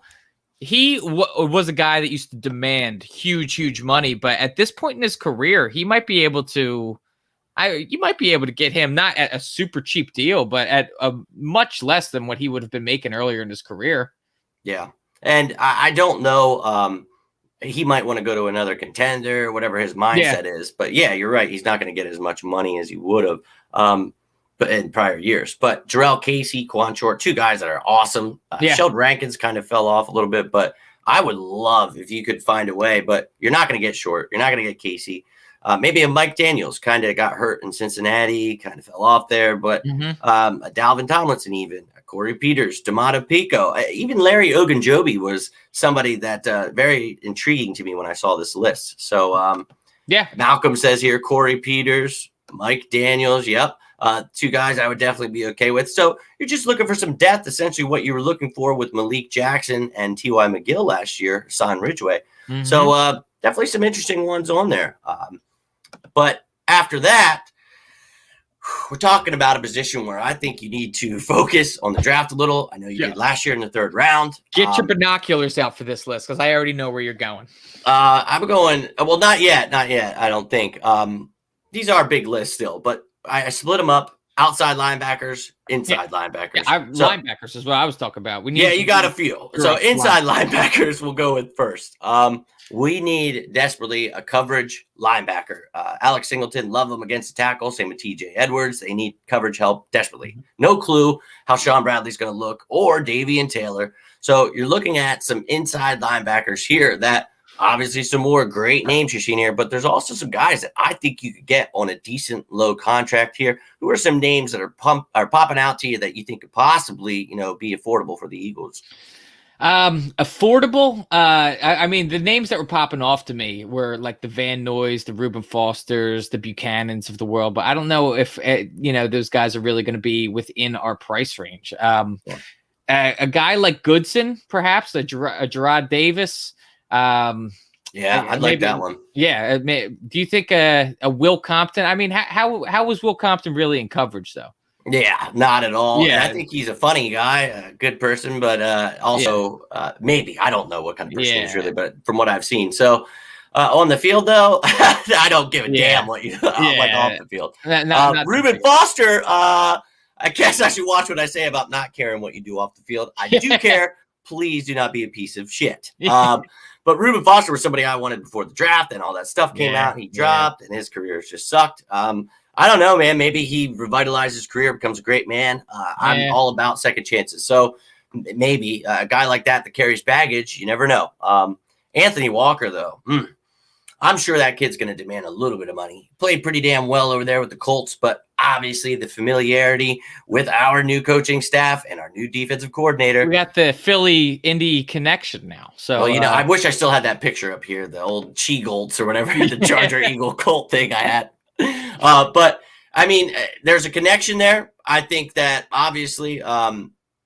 he was a guy that used to demand huge money, but at this point in his career, he might be able to. You might be able to get him not at a super cheap deal, but at a much less than what he would have been making earlier in his career. Yeah, and I don't know. He might want to go to another contender, whatever his mindset is. But yeah, you're right. He's not going to get as much money as he would have. But in prior years. But Jarrell Casey, Quan Short, two guys that are awesome. Sheldon Rankins kind of fell off a little bit, but I would love if you could find a way. But you're not going to get Short. You're not going to get Casey. Maybe a Mike Daniels kind of got hurt in Cincinnati, kind of fell off there. But a Dalvin Tomlinson, even a Corey Peters, D'Amato Pico, even Larry Ogunjobi was somebody that very intriguing to me when I saw this list. So Malcolm says here, Corey Peters, Mike Daniels. Yep. Two guys I would definitely be okay with. So you're just looking for some depth, essentially what you were looking for with Malik Jackson and T.Y. McGill last year, Hassan Ridgeway. So definitely some interesting ones on there. But after that, we're talking about a position where I think you need to focus on the draft a little. I know you did last year in the 3rd round. Get your binoculars out for this list because I already know where you're going. I'm going, well, not yet, I don't think. These are big lists still, but I split them up. Outside linebackers, inside linebackers. Linebackers is what I was talking about. You got a few. So inside linebackers we'll go with first. We need desperately a coverage linebacker. Alex Singleton, love him against the tackle. Same with TJ Edwards. They need coverage help desperately. No clue how Sean Bradley's going to look or Davian Taylor. So you're looking at some inside linebackers here that obviously some more great names you've seen here, but there's also some guys that I think you could get on a decent low contract here. Who are some names that are popping out to you that you think could possibly, be affordable for the Eagles? Affordable. I mean, the names that were popping off to me were like the Van Noys, the Reuben Fosters, the Buchanans of the world, but I don't know if, those guys are really going to be within our price range. A guy like Goodson, perhaps a Gerard Davis. I'd like that one. Yeah. Do you think a Will Compton? I mean, how was Will Compton really in coverage though? Yeah, not at all. Yeah, I think he's a funny guy, a good person, but also maybe I don't know what kind of person he's really, but from what I've seen. So on the field though, I don't give a damn what you like off the field. Reuben Foster, I guess I should watch what I say about not caring what you do off the field. I do care. Please do not be a piece of shit. But Reuben Foster was somebody I wanted before the draft, and all that stuff came out. He dropped, and his career just sucked. I don't know, man. Maybe he revitalizes his career, becomes a great man. I'm all about second chances. So maybe a guy like that carries baggage, you never know. Anthony Walker, though, I'm sure that kid's going to demand a little bit of money. Played pretty damn well over there with the Colts, but obviously the familiarity with our new coaching staff and our new defensive coordinator. We got the Philly-Indy connection now. So, I wish I still had that picture up here, the old She-Golds or whatever, the Charger Eagle Colt thing I had. But, I mean, there's a connection there. I think that obviously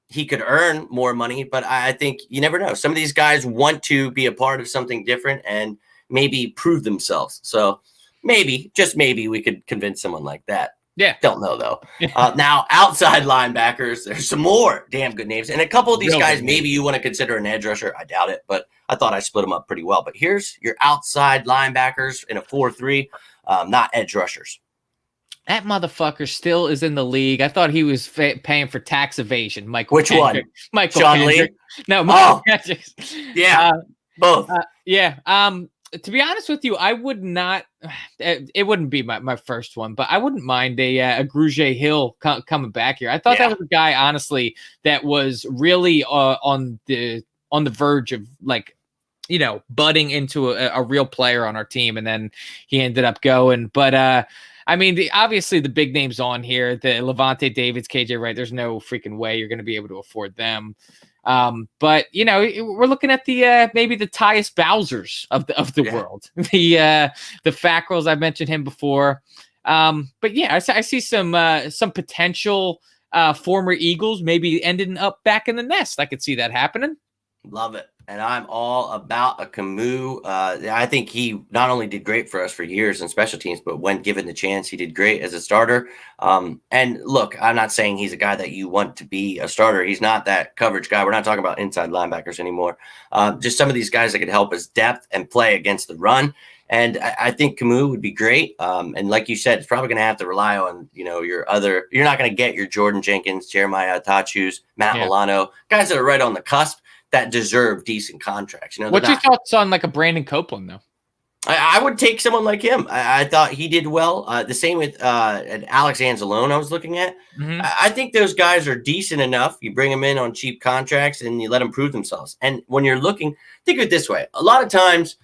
he could earn more money, but I think you never know. Some of these guys want to be a part of something different and maybe prove themselves. So maybe, just maybe, we could convince someone like that. Yeah. Don't know, though. Now, outside linebackers, there's some more damn good names. And a couple of these guys, maybe you want to consider an edge rusher. I doubt it, but I thought I split them up pretty well. But here's your outside linebackers in a 4-3, not edge rushers. That motherfucker still is in the league. I thought he was paying for tax evasion. Michael Which Kendrick. one? Michael Sean Kendrick. Lee? No, Michael Kendrick. Yeah, both. To be honest with you, I would not. It wouldn't be my first one, but I wouldn't mind a Grugier Hill coming back here. I thought that was a guy, honestly, that was really on the verge of budding into a real player on our team, and then he ended up going. But I mean, obviously the big names on here, the Levante Davids, KJ Wright, there's no freaking way you're going to be able to afford them. But we're looking at the maybe the Tyus Bowsers of the world, the Fackrells. I mentioned him before. But yeah, I see some potential former Eagles maybe ending up back in the nest. I could see that happening. Love it. And I'm all about a Camus. I think he not only did great for us for years in special teams, but when given the chance, he did great as a starter. And look, I'm not saying he's a guy that you want to be a starter. He's not that coverage guy. We're not talking about inside linebackers anymore. Just some of these guys that could help us depth and play against the run. And I think Camus would be great. And like you said, it's probably going to have to rely on, you're not going to get your Jordan Jenkins, Jeremiah Tachus, Matt Milano, guys that are right on the cusp that deserve decent contracts. What's your thoughts on like a Brandon Copeland, though? I would take someone like him. I thought he did well. The same with Alex Anzalone I was looking at. Mm-hmm. I think those guys are decent enough. You bring them in on cheap contracts and you let them prove themselves. And when you're looking, think of it this way. A lot of times,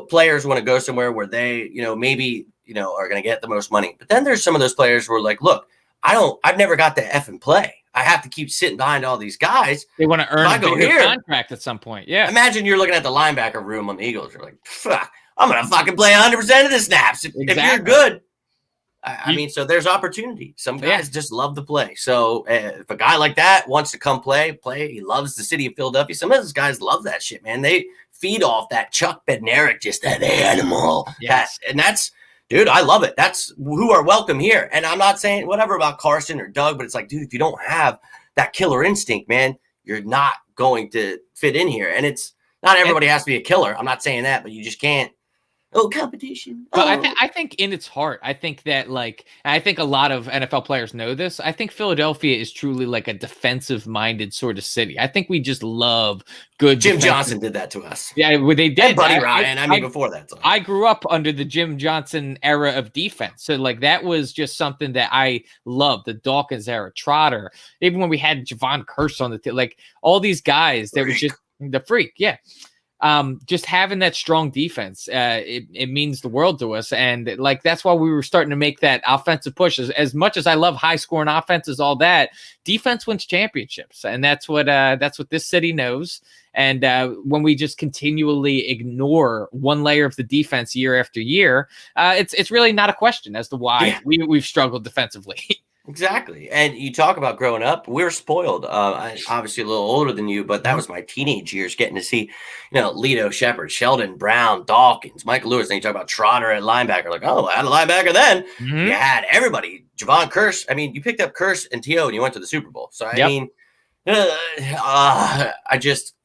players want to go somewhere where they, maybe, are going to get the most money. But then there's some of those players who are like, look, I've never got to effing play. I have to keep sitting behind all these guys. They want to earn a bigger contract at some point. Yeah. Imagine you're looking at the linebacker room on the Eagles. You're like, fuck, I'm going to fucking play 100% of the snaps. If you're good. I mean, so there's opportunity. Some guys just love to play. So if a guy like that wants to come play, he loves the city of Philadelphia. Some of those guys love that shit, man. They feed off that Chuck Bednarik, just that animal. Yes. Dude, I love it. That's who are welcome here. And I'm not saying whatever about Carson or Doug, but it's like, dude, if you don't have that killer instinct, man, you're not going to fit in here. And it's not everybody has to be a killer. I'm not saying that, but you just can't. Oh, competition. But I think in its heart, I think that I think a lot of NFL players know this. I think Philadelphia is truly like a defensive-minded sort of city. I think we just love good. Jim Johnson did that to us. Yeah, they did. And Buddy Ryan. Before that. So. I grew up under the Jim Johnson era of defense. So that was just something that I loved. The Dawkins era, Trotter. Even when we had Javon Curse on the all these guys that was just the freak. Yeah. Just having that strong defense, it means the world to us. And that's why we were starting to make that offensive push. As much as I love high scoring offenses, all that, defense wins championships. And that's what this city knows. And when we just continually ignore one layer of the defense year after year, it's really not a question as to why we've struggled defensively. Exactly. And you talk about growing up, we're spoiled. I'm obviously a little older than you, but that was my teenage years getting to see, Lito Shepherd, Sheldon Brown, Dawkins, Michael Lewis. Then you talk about Trotter at linebacker. Like, I had a linebacker then. Mm-hmm. You had everybody. Javon Curse. I mean, you picked up Curse and T.O. and you went to the Super Bowl. So, I mean, the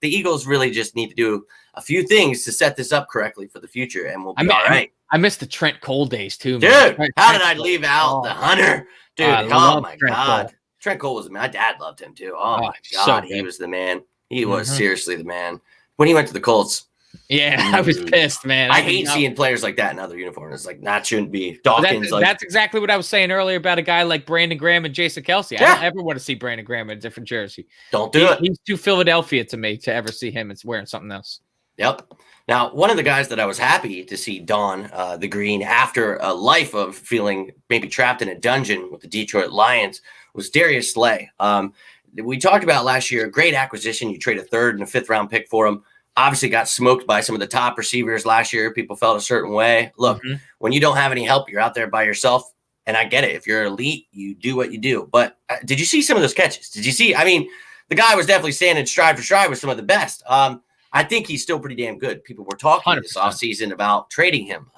Eagles really just need to do a few things to set this up correctly for the future, and we'll be all right. I miss the Trent Cole days too, man. Dude, how did I leave out the Hunter? Dude, oh my God. Trent Cole was my dad loved him too. Oh my God, he was the man. He was seriously the man. When he went to the Colts. Yeah, I was pissed, man. I hate seeing players like that in other uniforms. It's like that shouldn't be. Dawkins. That's exactly what I was saying earlier about a guy like Brandon Graham and Jason Kelsey. I don't ever want to see Brandon Graham in a different jersey. Don't do it. He's too Philadelphia to me to ever see him wearing something else. Yep. Now, one of the guys that I was happy to see don the green after a life of feeling maybe trapped in a dungeon with the Detroit Lions was Darius Slay. We talked about last year, great acquisition. You trade a 3rd and a 5th round pick for him. Obviously got smoked by some of the top receivers last year. People felt a certain way. Look, when you don't have any help, you're out there by yourself. And I get it. If you're elite, you do what you do. But did you see some of those catches? Did you see? I mean, the guy was definitely standing stride for stride with some of the best. I think he's still pretty damn good. People were talking 100%. This offseason about trading him,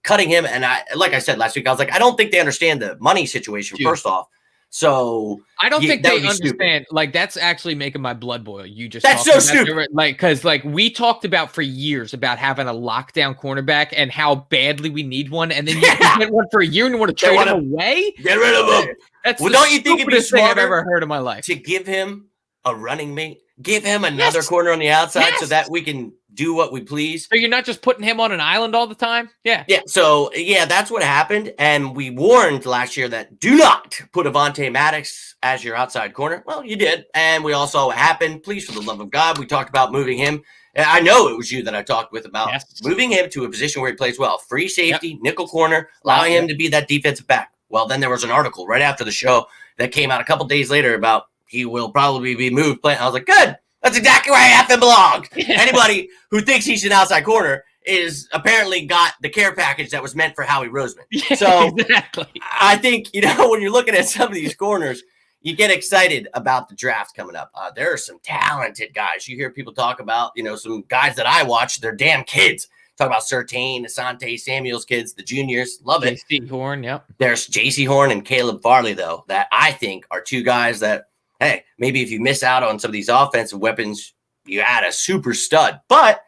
cutting him. And like I said last week, I was like, I don't think they understand the money situation, first off. So I don't think they understand. Stupid. That's actually making my blood boil. That's so stupid. Because we talked about for years about having a lockdown cornerback and how badly we need one, and then you get one for a year and you want to trade him away. Get rid of him. That's don't you think it'd be smarter I've ever heard in my life to give him a running mate give him another corner on the outside so Yes. that we can do what we please. So you're not just putting him on an island all the time? Yeah. Yeah. So, yeah, that's what happened. And we warned last year that do not put Avonte Maddox as your outside corner. Well, you did. And we all saw what happened. Please, for the love of God, we talked about moving him. I know it was you that I talked with about moving him to a position where he plays well. Free safety, nickel corner, allowing him to be that defensive back. Well, then there was an article right after the show that came out a couple days later about he will probably be moved. I was like, good. That's exactly where I effing belong. Anybody who thinks he's an outside corner is apparently got the care package that was meant for Howie Roseman. So exactly. I think, when you're looking at some of these corners, you get excited about the draft coming up. There are some talented guys. You hear people talk about, some guys that I watch, they're damn kids. Talk about Surtain, Asante Samuel's kids, the juniors. Love it. J.C. Horn, yep. There's J.C. Horn and Caleb Farley, though, that I think are two guys that, hey, maybe if you miss out on some of these offensive weapons, you add a super stud. But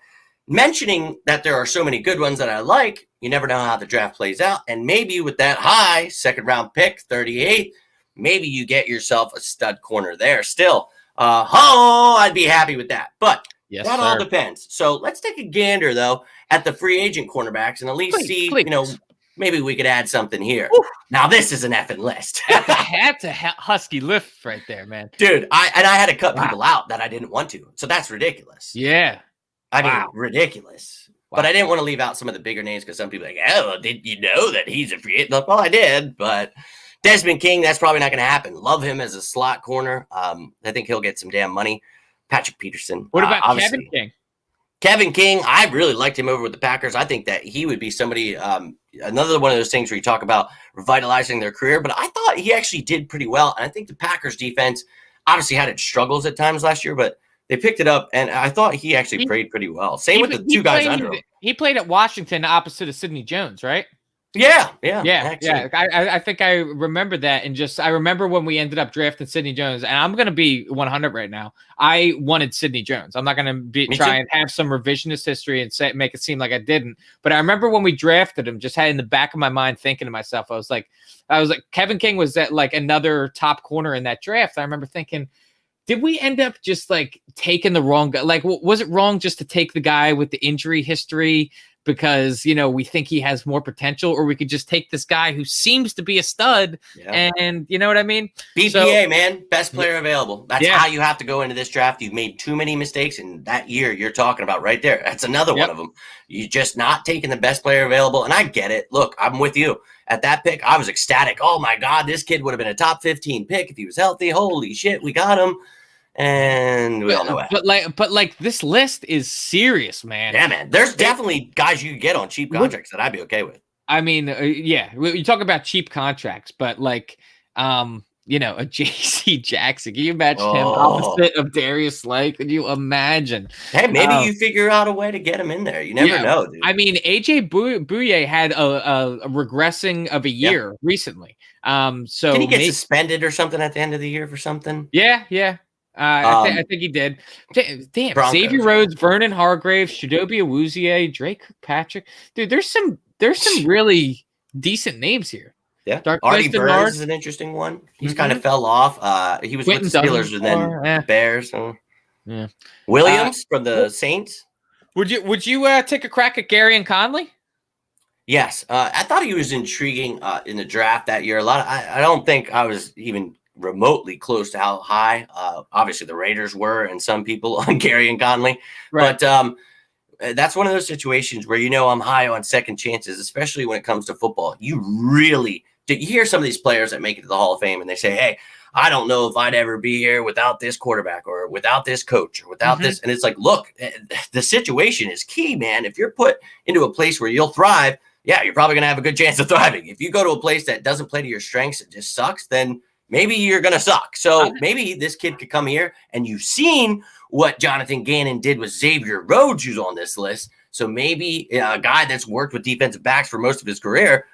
mentioning that there are so many good ones that I like, you never know how the draft plays out. And maybe with that high second-round pick, 38, maybe you get yourself a stud corner there still. I'd be happy with that. But that all depends. So let's take a gander, though, at the free agent cornerbacks and at least see, maybe we could add something here. Oof. Now, this is an effing list. That's a husky lift right there, man. Dude, I had to cut people out that I didn't want to. So that's ridiculous. Yeah. I mean, ridiculous. Wow. But I didn't want to leave out some of the bigger names because some people are like, oh, did you know that he's a free agent? Well, I did, but Desmond King, that's probably not going to happen. Love him as a slot corner. I think he'll get some damn money. Patrick Peterson. What about Kevin King? Kevin King, I really liked him over with the Packers. I think that he would be somebody, another one of those things where you talk about revitalizing their career, but I thought he actually did pretty well. And I think the Packers defense obviously had its struggles at times last year, but they picked it up, and I thought he actually played pretty well. Same with the two guys under him. He played at Washington opposite of Sidney Jones, right? Yeah. I think I remember that, and I remember when we ended up drafting Sidney Jones, and I'm going to be 100 right now. I wanted Sidney Jones. I'm not going to try and have some revisionist history and make it seem like I didn't. But I remember when we drafted him, just had in the back of my mind thinking to myself, I was like, Kevin King was at like another top corner in that draft. I remember thinking, did we end up just like taking the wrong guy? Like, was it wrong just to take the guy with the injury history because, we think he has more potential, or we could just take this guy who seems to be a stud and you know what I mean? BPA, man, best player available. That's how you have to go into this draft. You've made too many mistakes in that year you're talking about right there. That's another one of them. You're just not taking the best player available. And I get it. Look, I'm with you. At that pick, I was ecstatic. Oh my God, this kid would have been a top 15 pick if he was healthy. Holy shit, we got him. And we all know that. But this list is serious, man. Yeah, man. There's definitely guys you can get on cheap contracts that I'd be okay with. I mean, you talk about cheap contracts, but a J.C. Jackson. Can you imagine him opposite of Darius Slay? Could you imagine? Hey, maybe you figure out a way to get him in there. You never know, dude. I mean, A.J. Bouye had a regressing of a year recently. So can he get suspended or something at the end of the year for something? Yeah. I think he did. Damn, Broncos. Xavier Rhodes, Vernon Hargrave, Chidobe Awuzie, Drake Kirkpatrick. Dude, there's some really decent names here. Yeah, Artie Burns is an interesting one. He's kind of fell off. He was with the Steelers and then Bears. Yeah, Williams from the Saints. Would you take a crack at Gary and Conley? Yes, I thought he was intriguing in the draft that year. I don't think I was even remotely close to how high obviously the Raiders were and some people on Gary and Conley, right. But that's one of those situations where I'm high on second chances, especially when it comes to football. You hear some of these players that make it to the Hall of Fame and they say, hey, I don't know if I'd ever be here without this quarterback or without this coach or without this. And it's like, look, the situation is key, man. If you're put into a place where you'll thrive, you're probably going to have a good chance of thriving. If you go to a place that doesn't play to your strengths, it just sucks, then maybe you're going to suck. So maybe this kid could come here, and you've seen what Jonathan Gannon did with Xavier Rhodes, who's on this list. So maybe a guy that's worked with defensive backs for most of his career,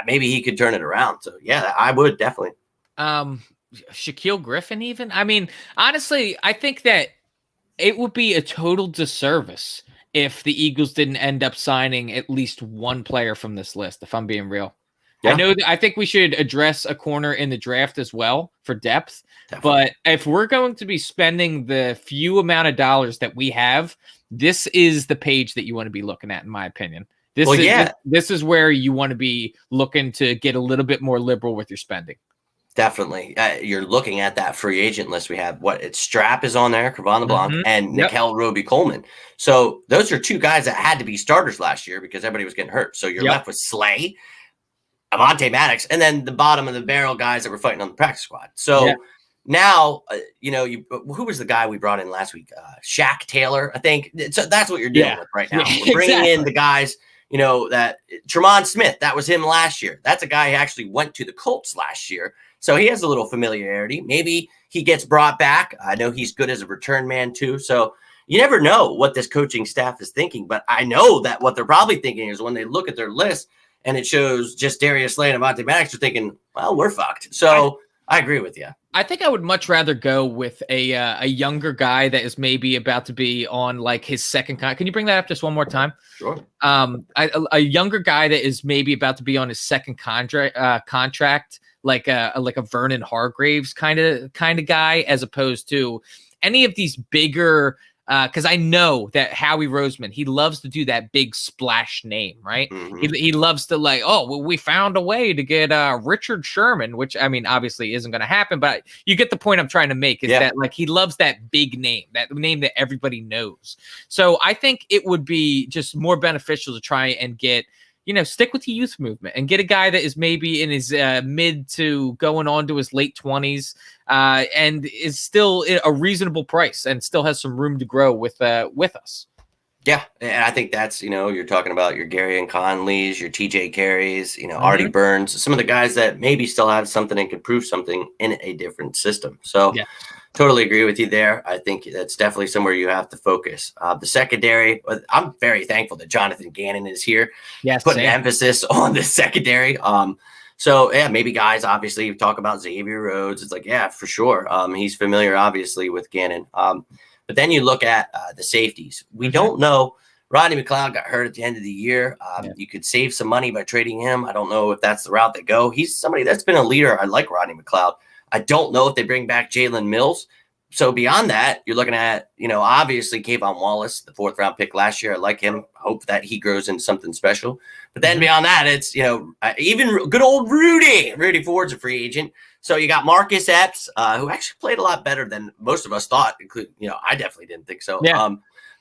maybe he could turn it around. So, I would definitely. Shaquille Griffin even? I mean, honestly, I think that it would be a total disservice if the Eagles didn't end up signing at least one player from this list, if I'm being real. Yeah. I think we should address a corner in the draft as well for depth. Definitely. But if we're going to be spending the few amount of dollars that we have, this is the page that you want to be looking at, in my opinion. This is where you want to be looking to get a little bit more liberal with your spending. Definitely. You're looking at that free agent list. We have Strap is on there, Crevan LeBlanc, and Nickel Roby-Coleman. So those are two guys that had to be starters last year because everybody was getting hurt. So you're left with Slay, Avonte Maddox, and then the bottom of the barrel guys that were fighting on the practice squad. So now, who was the guy we brought in last week? Shaq Taylor, I think. So that's what you're dealing with right now. We're bringing in the guys, that Tremont Smith, that was him last year. That's a guy who actually went to the Colts last year. So he has a little familiarity. Maybe he gets brought back. I know he's good as a return man too. So you never know what this coaching staff is thinking. But I know that what they're probably thinking is when they look at their list and it shows just Darius Slay and Avonte Maddox, they're thinking, well, we're fucked. So I agree with you. I think I would much rather go with a younger guy that is maybe about to be on like his second contract. Can you bring that up just one more time? Sure. A younger guy that is maybe about to be on his second contract, like a Vernon Hargraves kind of guy, as opposed to any of these bigger. Because I know that Howie Roseman, he loves to do that big splash name, right? Mm-hmm. He loves to we found a way to get Richard Sherman, which I mean, obviously isn't going to happen, but you get the point I'm trying to make is that he loves that big name, that name that everybody knows. So I think it would be just more beneficial to try and get, stick with the youth movement and get a guy that is maybe in his mid to going on to his late 20s and is still a reasonable price and still has some room to grow with us. Yeah, and I think that's, you're talking about your Gary and Conleys, your TJ Carries, Artie Burns, some of the guys that maybe still have something and could prove something in a different system. So totally agree with you there. I think that's definitely somewhere you have to focus. The secondary, I'm very thankful that Jonathan Gannon is here. Yes, putting emphasis on the secondary. So maybe guys, obviously you talk about Xavier Rhodes. It's like, yeah, for sure. He's familiar, obviously, with Gannon. But then you look at the safeties. We don't know. Rodney Mcleod got hurt at the end of the year. You could save some money by trading him. I don't know if that's the route they go. He's somebody that's been a leader. I like Rodney Mcleod. I don't know if they bring back Jalen Mills. So beyond that, you're looking at, obviously Kayvon Wallace, the 4th round pick last year. I like him. Hope that he grows into something special. But then beyond that, it's, even good old Rudy Ford's a free agent. So you got Marcus Epps, who actually played a lot better than most of us thought, including, I definitely didn't think so. Yeah.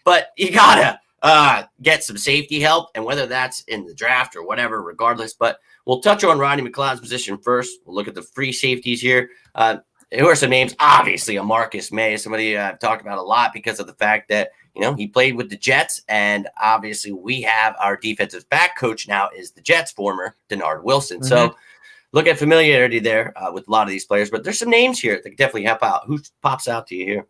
But you got to get some safety help, and whether that's in the draft or whatever, regardless. But we'll touch on Rodney Mcleod's position first. We'll look at the free safeties here. Who are some names? Obviously, a Marcus May, somebody I've talked about a lot because of the fact that, he played with the Jets. And obviously, we have our defensive back coach now is the Jets' former Denard Wilson. So look at familiarity there with a lot of these players. But there's some names here that can definitely help out. Who pops out to you here?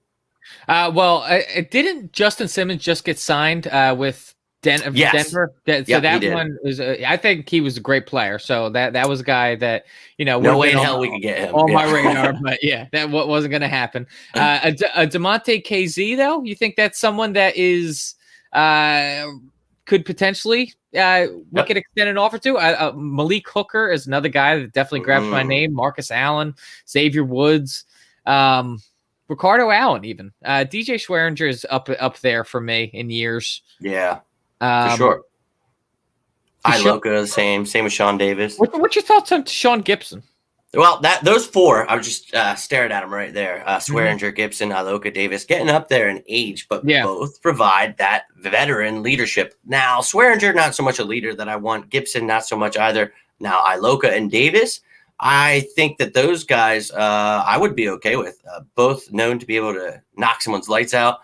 Didn't Justin Simmons just get signed with Denver? So that one is, I think he was a great player. So that was a guy that, no way in hell we could get him on my radar, but that wasn't going to happen. A DeMonte KZ though, you think that's someone that is, could potentially we could extend an offer to? Malik Hooker is another guy that definitely grabs my name. Marcus Allen, Xavier Woods, Ricardo Allen, even DJ Schweringer is up there for me in years. Yeah. For sure. Iloka, same with Sean Davis. What's your thoughts on Sean Gibson? Well, those four, I was just staring at them right there. Swearinger, Gibson, Iloka, Davis, getting up there in age, but both provide that veteran leadership. Now, Swearinger, not so much a leader that I want. Gibson, not so much either. Now, Iloka and Davis, I think that those guys I would be okay with. Both known to be able to knock someone's lights out.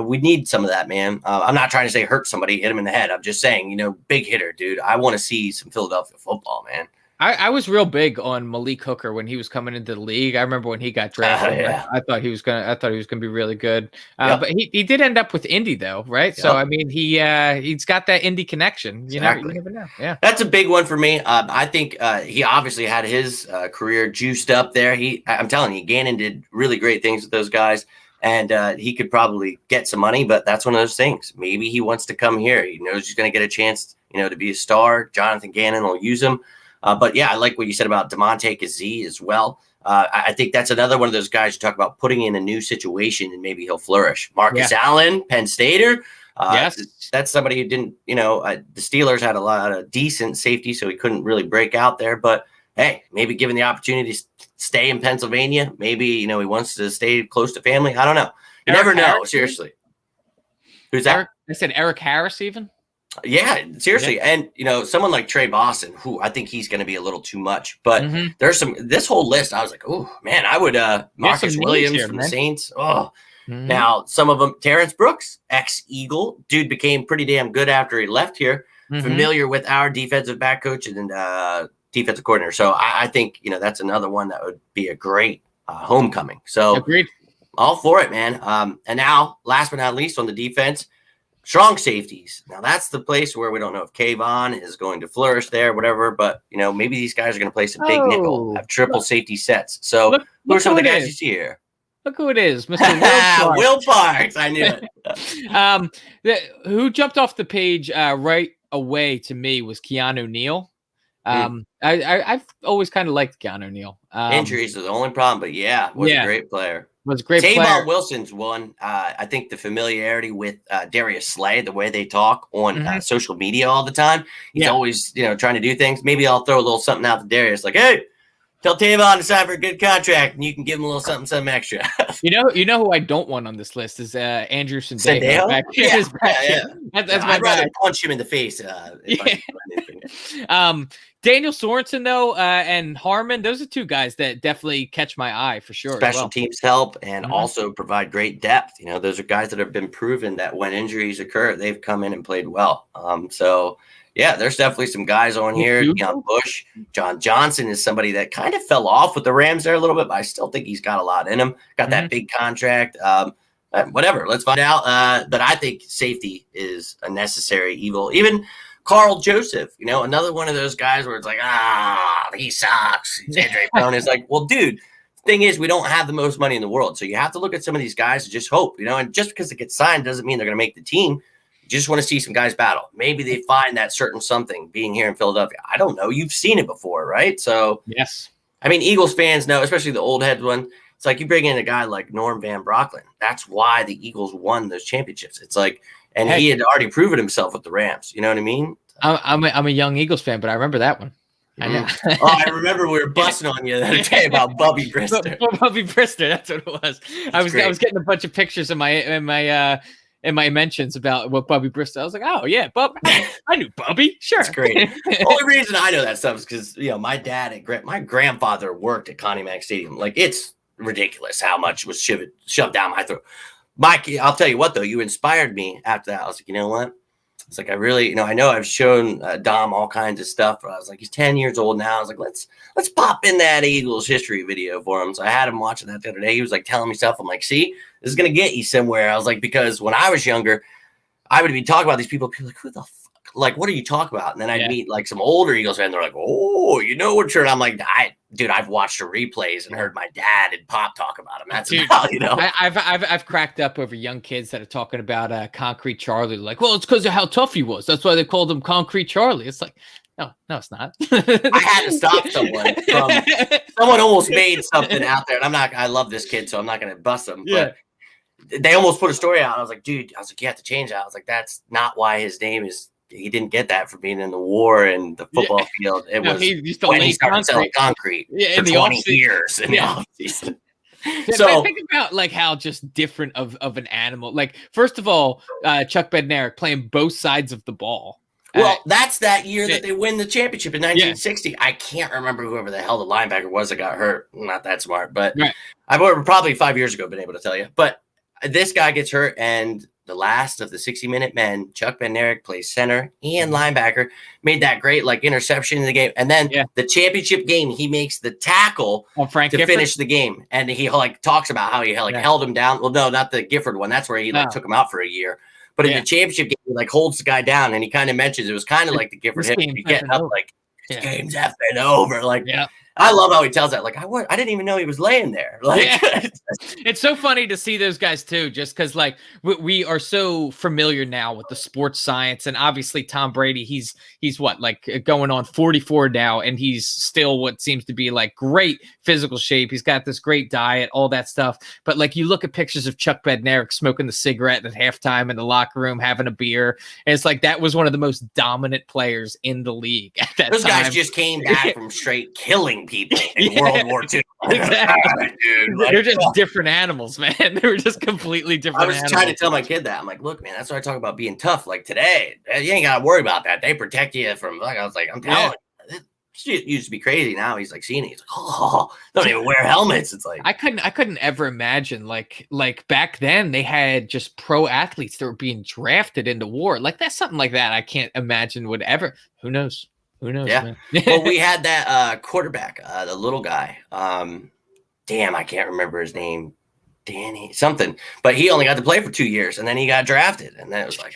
We need some of that, man. I'm not trying to say hurt somebody, hit him in the head. I'm just saying, big hitter, dude. I want to see some Philadelphia football, man. I was real big on Malik Hooker when he was coming into the league. I remember when he got drafted. I thought he was gonna be really good. But he did end up with Indy though, right? Yep. So I mean, he's got that Indy connection. You never know. Yeah, that's a big one for me. I think he obviously had his career juiced up there. I'm telling you, Gannon did really great things with those guys. And he could probably get some money, but that's one of those things. Maybe he wants to come here. He knows he's going to get a chance, to be a star. Jonathan Gannon will use him. But yeah, I like what you said about DeMonte Kazee as well. I think that's another one of those guys you talk about putting in a new situation and maybe he'll flourish. Marcus Allen, Penn Stater. Yes. That's somebody who didn't, the Steelers had a lot of decent safety, so he couldn't really break out there. But hey, maybe given the opportunity to stay in Pennsylvania, maybe, he wants to stay close to family. I don't know. You never know, seriously. Who's that? I said Eric Harris even. Yeah, seriously. Yeah. And, someone like Trey Boston, who I think he's going to be a little too much. But there's this whole list, I was like, oh, man, I would Marcus Williams from the Saints. Oh, now some of them, Terrence Brooks, ex-Eagle. Dude became pretty damn good after he left here. Familiar with our defensive back coach and defensive coordinator. So I think, that's another one that would be a great homecoming. So agreed. All for it, man. And now, last but not least, on the defense, strong safeties. Now, that's the place where we don't know if Kayvon is going to flourish there, whatever. But, maybe these guys are going to play some big nickel, have triple safety sets. So who are some of the guys you see here? Look who it is, Mr. Will Parks. Will Parks. I knew it. Who jumped off the page right away to me was Keanu Neal. I've always kind of liked Keanu Neal. Injuries are the only problem, but was a great player. Was a great player. Tavon Wilson's one. I think the familiarity with Darius Slay, the way they talk on social media all the time. He's always, trying to do things. Maybe I'll throw a little something out to Darius, like, hey, tell Tavon to sign for a good contract, and you can give him a little something extra. You know who I don't want on this list is Andrew Sendejo. That's my I'd rather punch him in the face. Daniel Sorensen, though, and Harmon, those are two guys that definitely catch my eye for sure. Special teams help and also provide great depth. Those are guys that have been proven that when injuries occur, they've come in and played well. There's definitely some guys on here. Deion Bush, John Johnson is somebody that kind of fell off with the Rams there a little bit, but I still think he's got a lot in him. Got that big contract. Whatever, let's find out. But I think safety is a necessary evil. Even Carl Joseph, another one of those guys where it's like, he sucks. He's injury prone. It's like, well, dude, the thing is, we don't have the most money in the world. So you have to look at some of these guys and just hope, and just because they get signed doesn't mean they're going to make the team. You just want to see some guys battle. Maybe they find that certain something being here in Philadelphia. I don't know. You've seen it before, right? So, yes. I mean, Eagles fans know, especially the old head one. It's like you bring in a guy like Norm Van Brocklin. That's why the Eagles won those championships. It's like, and he had already proven himself with the Rams. You know what I mean? I'm a young Eagles fan, but I remember that one. I know. I remember we were busting on you the other day about Bubby Brister. Bubby Brister, that's what it was. I was getting a bunch of pictures in my mentions about what Bubby Brister. I was like, oh yeah, I knew Bubby. Sure, it's great. Only reason I know that stuff is because my dad and my grandfather worked at Connie Mack Stadium. Like, it's ridiculous how much was shoved down my throat. Mike, I'll tell you what though, you inspired me after that. I was like, you know what? It's like I really, I know I've shown Dom all kinds of stuff, but I was like, he's 10 years old now. I was like, let's pop in that Eagles history video for him. So I had him watching that the other day. He was like telling me stuff. I'm like, see, this is gonna get you somewhere. I was like, because when I was younger, I would be talking about these people. People like, who the fuck? Like, what are you talking about? And then I'd meet like some older Eagles fans. They're like, oh, what shirt? I'm like, I've watched the replays and heard my dad and Pop talk about him. That's about, I've cracked up over young kids that are talking about Concrete Charlie. Like, well, it's because of how tough he was. That's why they called him Concrete Charlie. It's like, no, it's not. I had to stop someone. Someone almost made something out there, and I love this kid, so I'm not going to bust him. Yeah. But they almost put a story out. I was like, dude, you have to change that. I was like, that's not why his name is. He didn't get that for being in the war and the football field. It was when he started selling concrete for 20 years in the offseason. So think about like how just different of an animal. Like, first of all, Chuck Bednarik playing both sides of the ball. Well, that's that year that they win the championship in 1960. I can't remember whoever the hell the linebacker was that got hurt. I'm not that smart, but I would probably 5 years ago been able to tell you. But this guy gets hurt, and the last of the 60-minute men, Chuck Bednarik plays center and linebacker, made that great interception in the game. And then the championship game, he makes the tackle to finish the game. And he talks about how he held him down. Well, no, not the Gifford one. That's where he took him out for a year. But in the championship game, he holds the guy down, and he kind of mentions it was kind of like the Gifford hit. Getting up this game's effing over. I love how he tells that. Like, I didn't even know he was laying there. Like, yeah. It's so funny to see those guys too, just because like we are so familiar now with the sports science, and obviously Tom Brady, he's what, like going on 44 now, and he's still what seems to be like great physical shape. He's got this great diet, all that stuff. But like you look at pictures of Chuck Bednarik smoking the cigarette at halftime in the locker room, having a beer, and it's like that was one of the most dominant players in the league at that those time. guys just came back from straight killing people in World War II. Exactly. Dude, like, they're just different animals, man. They were just completely different. I was trying to tell my kid that. I'm like, look, man, that's what I talk about being tough. Like today, you ain't got to worry about that. They protect you from, like, I was like, I'm telling you, it used to be crazy. Now he's like seeing it. He's like, oh, don't even wear helmets. It's like, I couldn't ever imagine like back then they had just pro athletes that were being drafted into war. Like that's something like that. I can't imagine would ever, who knows? Who knows? Yeah. Man? Well, we had that quarterback, the little guy. Damn, I can't remember his name. Danny something, but he only got to play for 2 years and then he got drafted, and then it was like,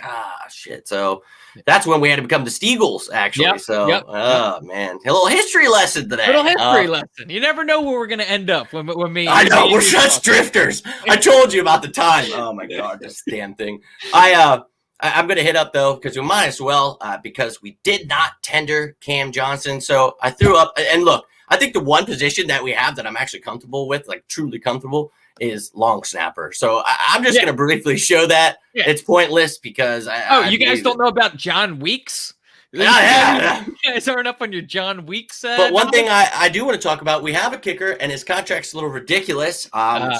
shit. So that's when we had to become the Steagles, actually. Man, a little history lesson today. Little history lesson. You never know where we're gonna end up when me. I know we're such drifters. I told you about the time. Oh my god, this damn thing. I'm gonna hit up though because we might as well because we did not tender Cam Johnson, so I threw up. And look, I think the one position that we have that I'm actually comfortable with, like truly comfortable, is long snapper. So I'm just going to briefly show that. Yeah. It's pointless because you guys don't know about John Weeks? Yeah. You guys aren't up on your John Weeks. But one thing I do want to talk about, we have a kicker and his contract's a little ridiculous.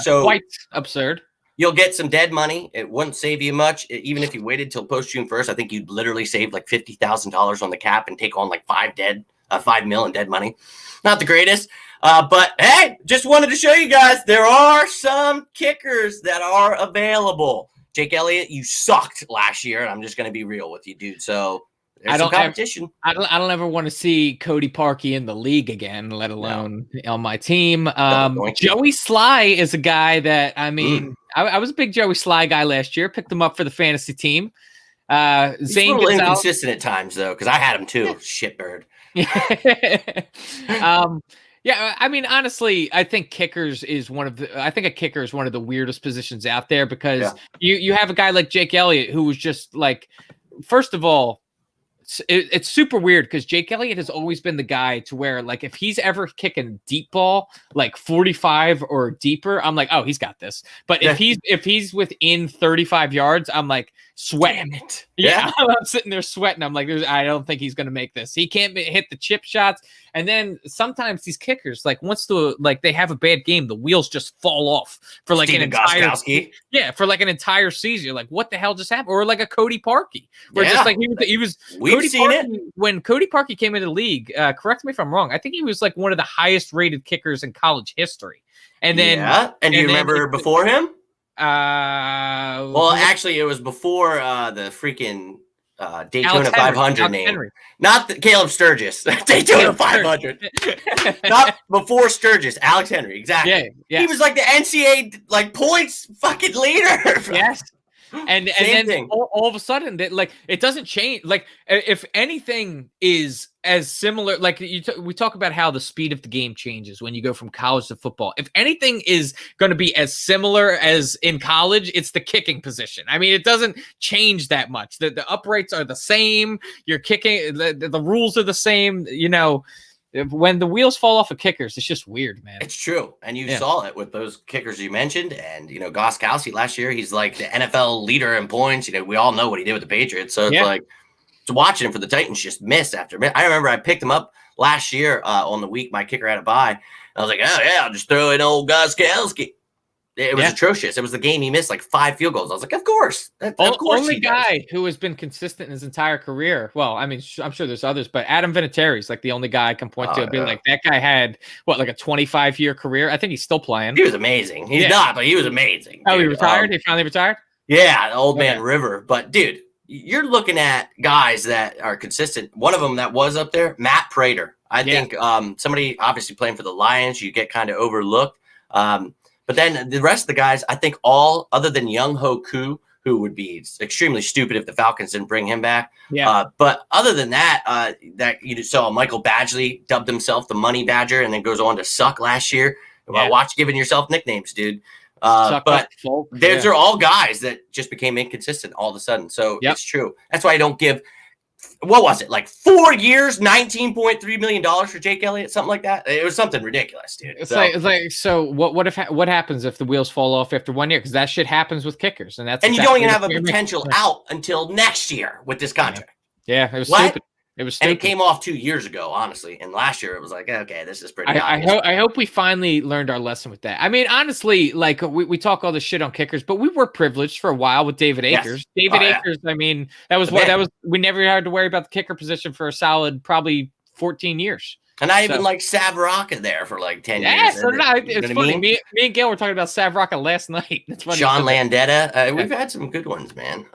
So quite absurd. You'll get some dead money. It wouldn't save you much. Even if you waited till post June 1st, I think you'd literally save like $50,000 on the cap and take on like $5 million in dead money. Not the greatest. But hey, just wanted to show you guys there are some kickers that are available. Jake Elliott, you sucked last year, and I'm just going to be real with you, dude. So there's some competition. I don't ever want to see Cody Parkey in the league again, let alone on my team. Joey Sly is a guy that, I mean, I was a big Joey Sly guy last year. Picked him up for the fantasy team. He's a little inconsistent at times, though, because I had him too. Shitbird. Yeah, I mean, honestly, I think a kicker is one of the weirdest positions out there because you have a guy like Jake Elliott who was just like, first of all, it's super weird because Jake Elliott has always been the guy to where, like, if he's ever kicking deep ball, like 45 or deeper, I'm like, oh, he's got this. But if he's within 35 yards, I'm like sweating it. Yeah, I'm sitting there sweating. I'm like, I don't think he's going to make this. He can't hit the chip shots. And then sometimes these kickers, like they have a bad game, the wheels just fall off for like an entire season. You're like, what the hell just happened? Or like a Cody Parkey, where just like he was. We've seen it when Cody Parkey came into the league. Correct me if I'm wrong. I think he was like one of the highest rated kickers in college history. And then, and you remember before him? Well, actually, it was before the freaking Daytona 500 name. Henry. Not Caleb Sturgis. Daytona 500. Not before Sturgis. Alex Henry. Exactly. Yeah. He was like the NCAA like points fucking leader. Yes. And then all of a sudden, like, it doesn't change. Like, if anything is as similar, like we talk about how the speed of the game changes when you go from college to football. If anything is going to be as similar as in college, it's the kicking position. I mean, it doesn't change that much. The uprights are the same. You're kicking. The rules are the same. You know. When the wheels fall off of kickers, it's just weird, man. It's true. And you saw it with those kickers you mentioned. And, Gostkowski last year, he's like the NFL leader in points. We all know what he did with the Patriots. So it's like, watching him for the Titans just miss after miss. I remember I picked him up last year on the week my kicker had a bye. I was like, oh, yeah, I'll just throw in old Gostkowski. It was atrocious. It was the game he missed like 5 field goals. I was like, of course. Only guy who has been consistent in his entire career. Well, I mean, I'm sure there's others, but Adam Vinatieri is like the only guy I can point to. Be like, that guy had like a 25-year career. I think he's still playing. He was amazing. He's not, but he was amazing. Oh, dude. He retired? He finally retired? Yeah, the old man River. But dude, you're looking at guys that are consistent. One of them that was up there, Matt Prater. I think somebody obviously playing for the Lions, you get kind of overlooked. But then the rest of the guys, I think all other than Young Ho Koo, who would be extremely stupid if the Falcons didn't bring him back. Yeah. But other than that, that you just saw Michael Badgley dubbed himself the Money Badger and then goes on to suck last year. Yeah. Watch giving yourself nicknames, dude. But those are all guys that just became inconsistent all of a sudden. So it's true. That's why I don't give. What was it, like 4 years, $19.3 million for Jake Elliott, something like that? It was something ridiculous, dude. It's like so. What happens if the wheels fall off after 1 year? Because that shit happens with kickers, and that's you don't even have a potential out until next year with this contract. Yeah, it was stupid. It was stupid. And it came off 2 years ago, honestly. And last year it was like, okay, this is pretty I hope we finally learned our lesson with that. I mean, honestly, like we talk all this shit on kickers, but we were privileged for a while with David Akers. Yes. David Akers, I mean, we never had to worry about the kicker position for a solid probably 14 years. And I even like Sav Rocca there for like 10 years. Yeah, it's funny. Me and Gail were talking about Sav Rocca last night. It's funny. Sean Landetta. We've had some good ones, man.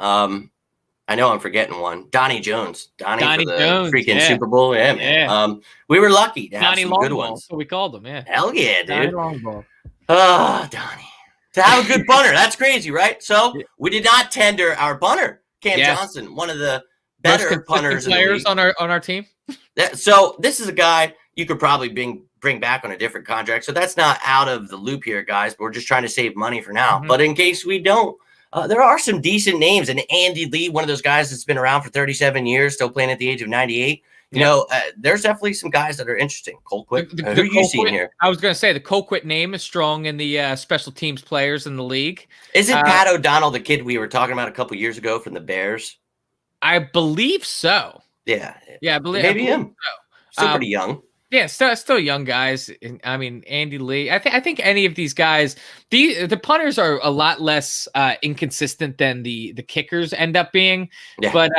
I know I'm forgetting one. Donnie Jones. Donnie for the Jones, freaking Super Bowl. Yeah, man. Yeah. We were lucky to have Donnie some Long good Ball, ones. So we called him, yeah. Hell yeah, dude. Donnie Longball. Oh, Donnie. To have a good punter. That's crazy, right? So we did not tender our punter, Cam Johnson, one of the better punters players on our team. So this is a guy you could probably bring back on a different contract. So that's not out of the loop here, guys, but we're just trying to save money for now. Mm-hmm. But in case we don't, there are some decent names. And Andy Lee, one of those guys that's been around for 37 years, still playing at the age of 98. You know, there's definitely some guys that are interesting. Colquitt, who are you seeing here? I was going to say the Colquitt name is strong in the special teams players in the league. Isn't Pat O'Donnell the kid we were talking about a couple years ago from the Bears? I believe so. Yeah. Yeah, I believe him. So. Still pretty young. Yeah, still young guys. I mean, Andy Lee. I think any of these guys, the punters are a lot less inconsistent than the kickers end up being. Yeah. But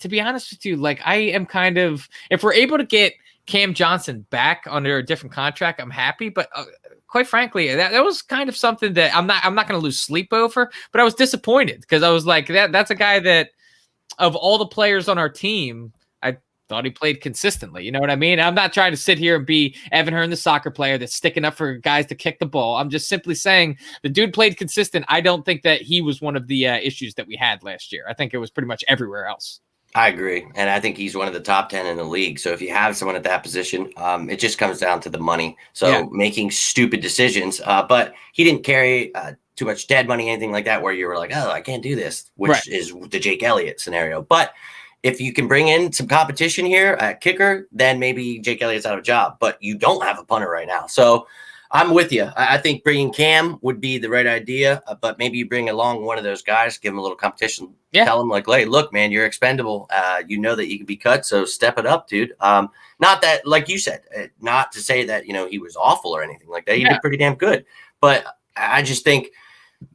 to be honest with you, like I am kind of, if we're able to get Cam Johnson back under a different contract, I'm happy. But quite frankly, that was kind of something that I'm not going to lose sleep over. But I was disappointed because I was like, that's a guy that of all the players on our team, thought he played consistently. You know what I mean? I'm not trying to sit here and be Evan Hearn, the soccer player that's sticking up for guys to kick the ball. I'm just simply saying the dude played consistent. I don't think that he was one of the issues that we had last year. I think it was pretty much everywhere else. I agree. And I think he's one of the top 10 in the league. So if you have someone at that position, it just comes down to the money. So making stupid decisions, but he didn't carry too much dead money, anything like that, where you were like, oh, I can't do this, which is the Jake Elliott scenario. But if you can bring in some competition here at kicker, then maybe Jake Elliott's out of a job, but you don't have a punter right now. So I'm with you. I think bringing Cam would be the right idea, but maybe you bring along one of those guys, give him a little competition, tell him like, hey, look, man, you're expendable. You know that you can be cut, so step it up, dude. Not that, like you said, not to say that, he was awful or anything like that. He did pretty damn good. But I just think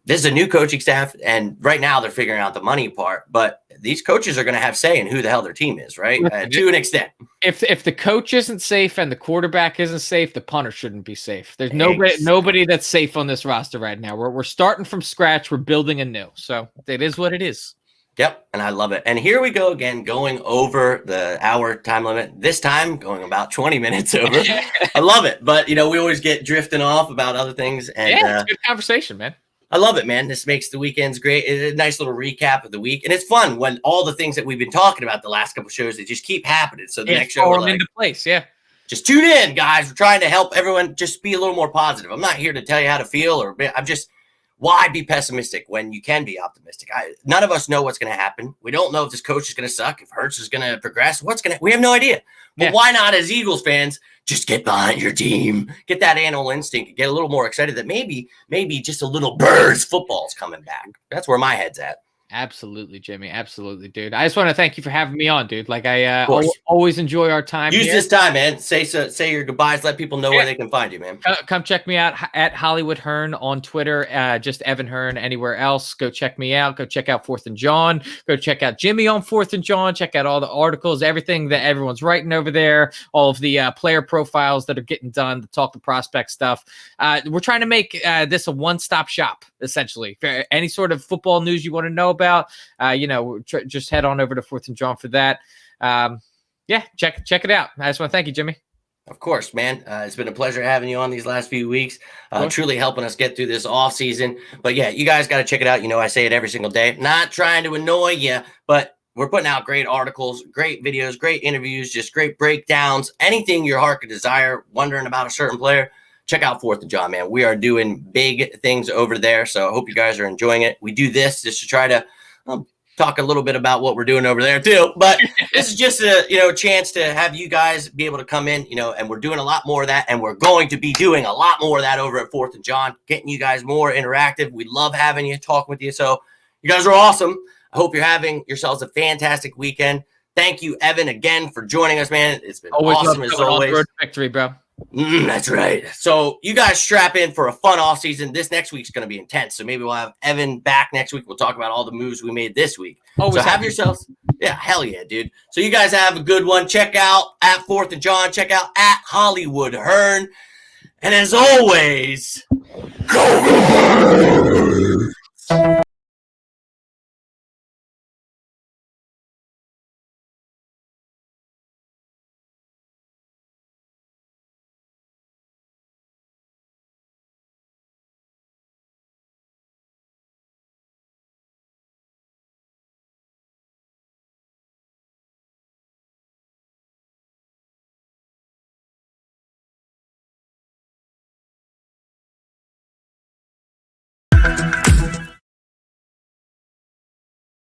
this is a new coaching staff, and right now they're figuring out the money part. But these coaches are going to have say in who the hell their team is, right? To an extent. If the coach isn't safe and the quarterback isn't safe, the punter shouldn't be safe. There's nobody that's safe on this roster right now. We're starting from scratch. We're building anew. So it is what it is. Yep, and I love it. And here we go again, going over the hour time limit. This time, going about 20 minutes over. I love it. But, we always get drifting off about other things. And, it's a good conversation, man. I love it, man. This makes the weekends great. It's a nice little recap of the week. And it's fun when all the things that we've been talking about the last couple of shows, they just keep happening. So the next show, we're like, into place. Yeah. Just tune in, guys. We're trying to help everyone just be a little more positive. I'm not here to tell you how to feel why be pessimistic when you can be optimistic? None of us know what's going to happen. We don't know if this coach is going to suck, if Hurts is going to progress. We have no idea. But why not, as Eagles fans, just get behind your team, get that animal instinct, get a little more excited that maybe just a little birds football's coming back. That's where my head's at. Absolutely, Jimmy. Absolutely, dude. I just want to thank you for having me on, dude. Like I always enjoy our time. Use this time, man. Say your goodbyes. Let people know where they can find you, man. Come check me out at Hollywood Hearn on Twitter. Just Evan Hearn anywhere else. Go check me out. Go check out 4th and John. Go check out Jimmy on 4th and John. Check out all the articles, everything that everyone's writing over there. All of the player profiles that are getting done, the talk to prospect stuff. We're trying to make this a one-stop shop, essentially. For any sort of football news you want to know about, just head on over to 4th and John for that. Check it out. I just want to thank you, Jimmy. Of course, man. It's been a pleasure having you on these last few weeks, truly helping us get through this off season. But yeah, you guys got to check it out. You know, I say it every single day. Not trying to annoy you, but we're putting out great articles, great videos, great interviews, just great breakdowns. Anything your heart could desire, wondering about a certain player, check out 4th and John, man. We are doing big things over there. So I hope you guys are enjoying it. We do this just to try to talk a little bit about what we're doing over there too, but this is just a chance to have you guys be able to come in, and we're doing a lot more of that, and we're going to be doing a lot more of that over at 4th and John, getting you guys more interactive. We love having you, talk with you. So you guys are awesome. I hope you're having yourselves a fantastic weekend. Thank you, Evan, again for joining us, man. It's been awesome as always. On road to victory, bro. That's right. So you guys strap in for a fun off season. This next week's going to be intense. So maybe we'll have Evan back next week. We'll talk about all the moves we made this week. So have yourselves. Yeah, hell yeah, dude. So you guys have a good one. Check out at 4th and John. Check out at Hollywood Hearn. And as always, go!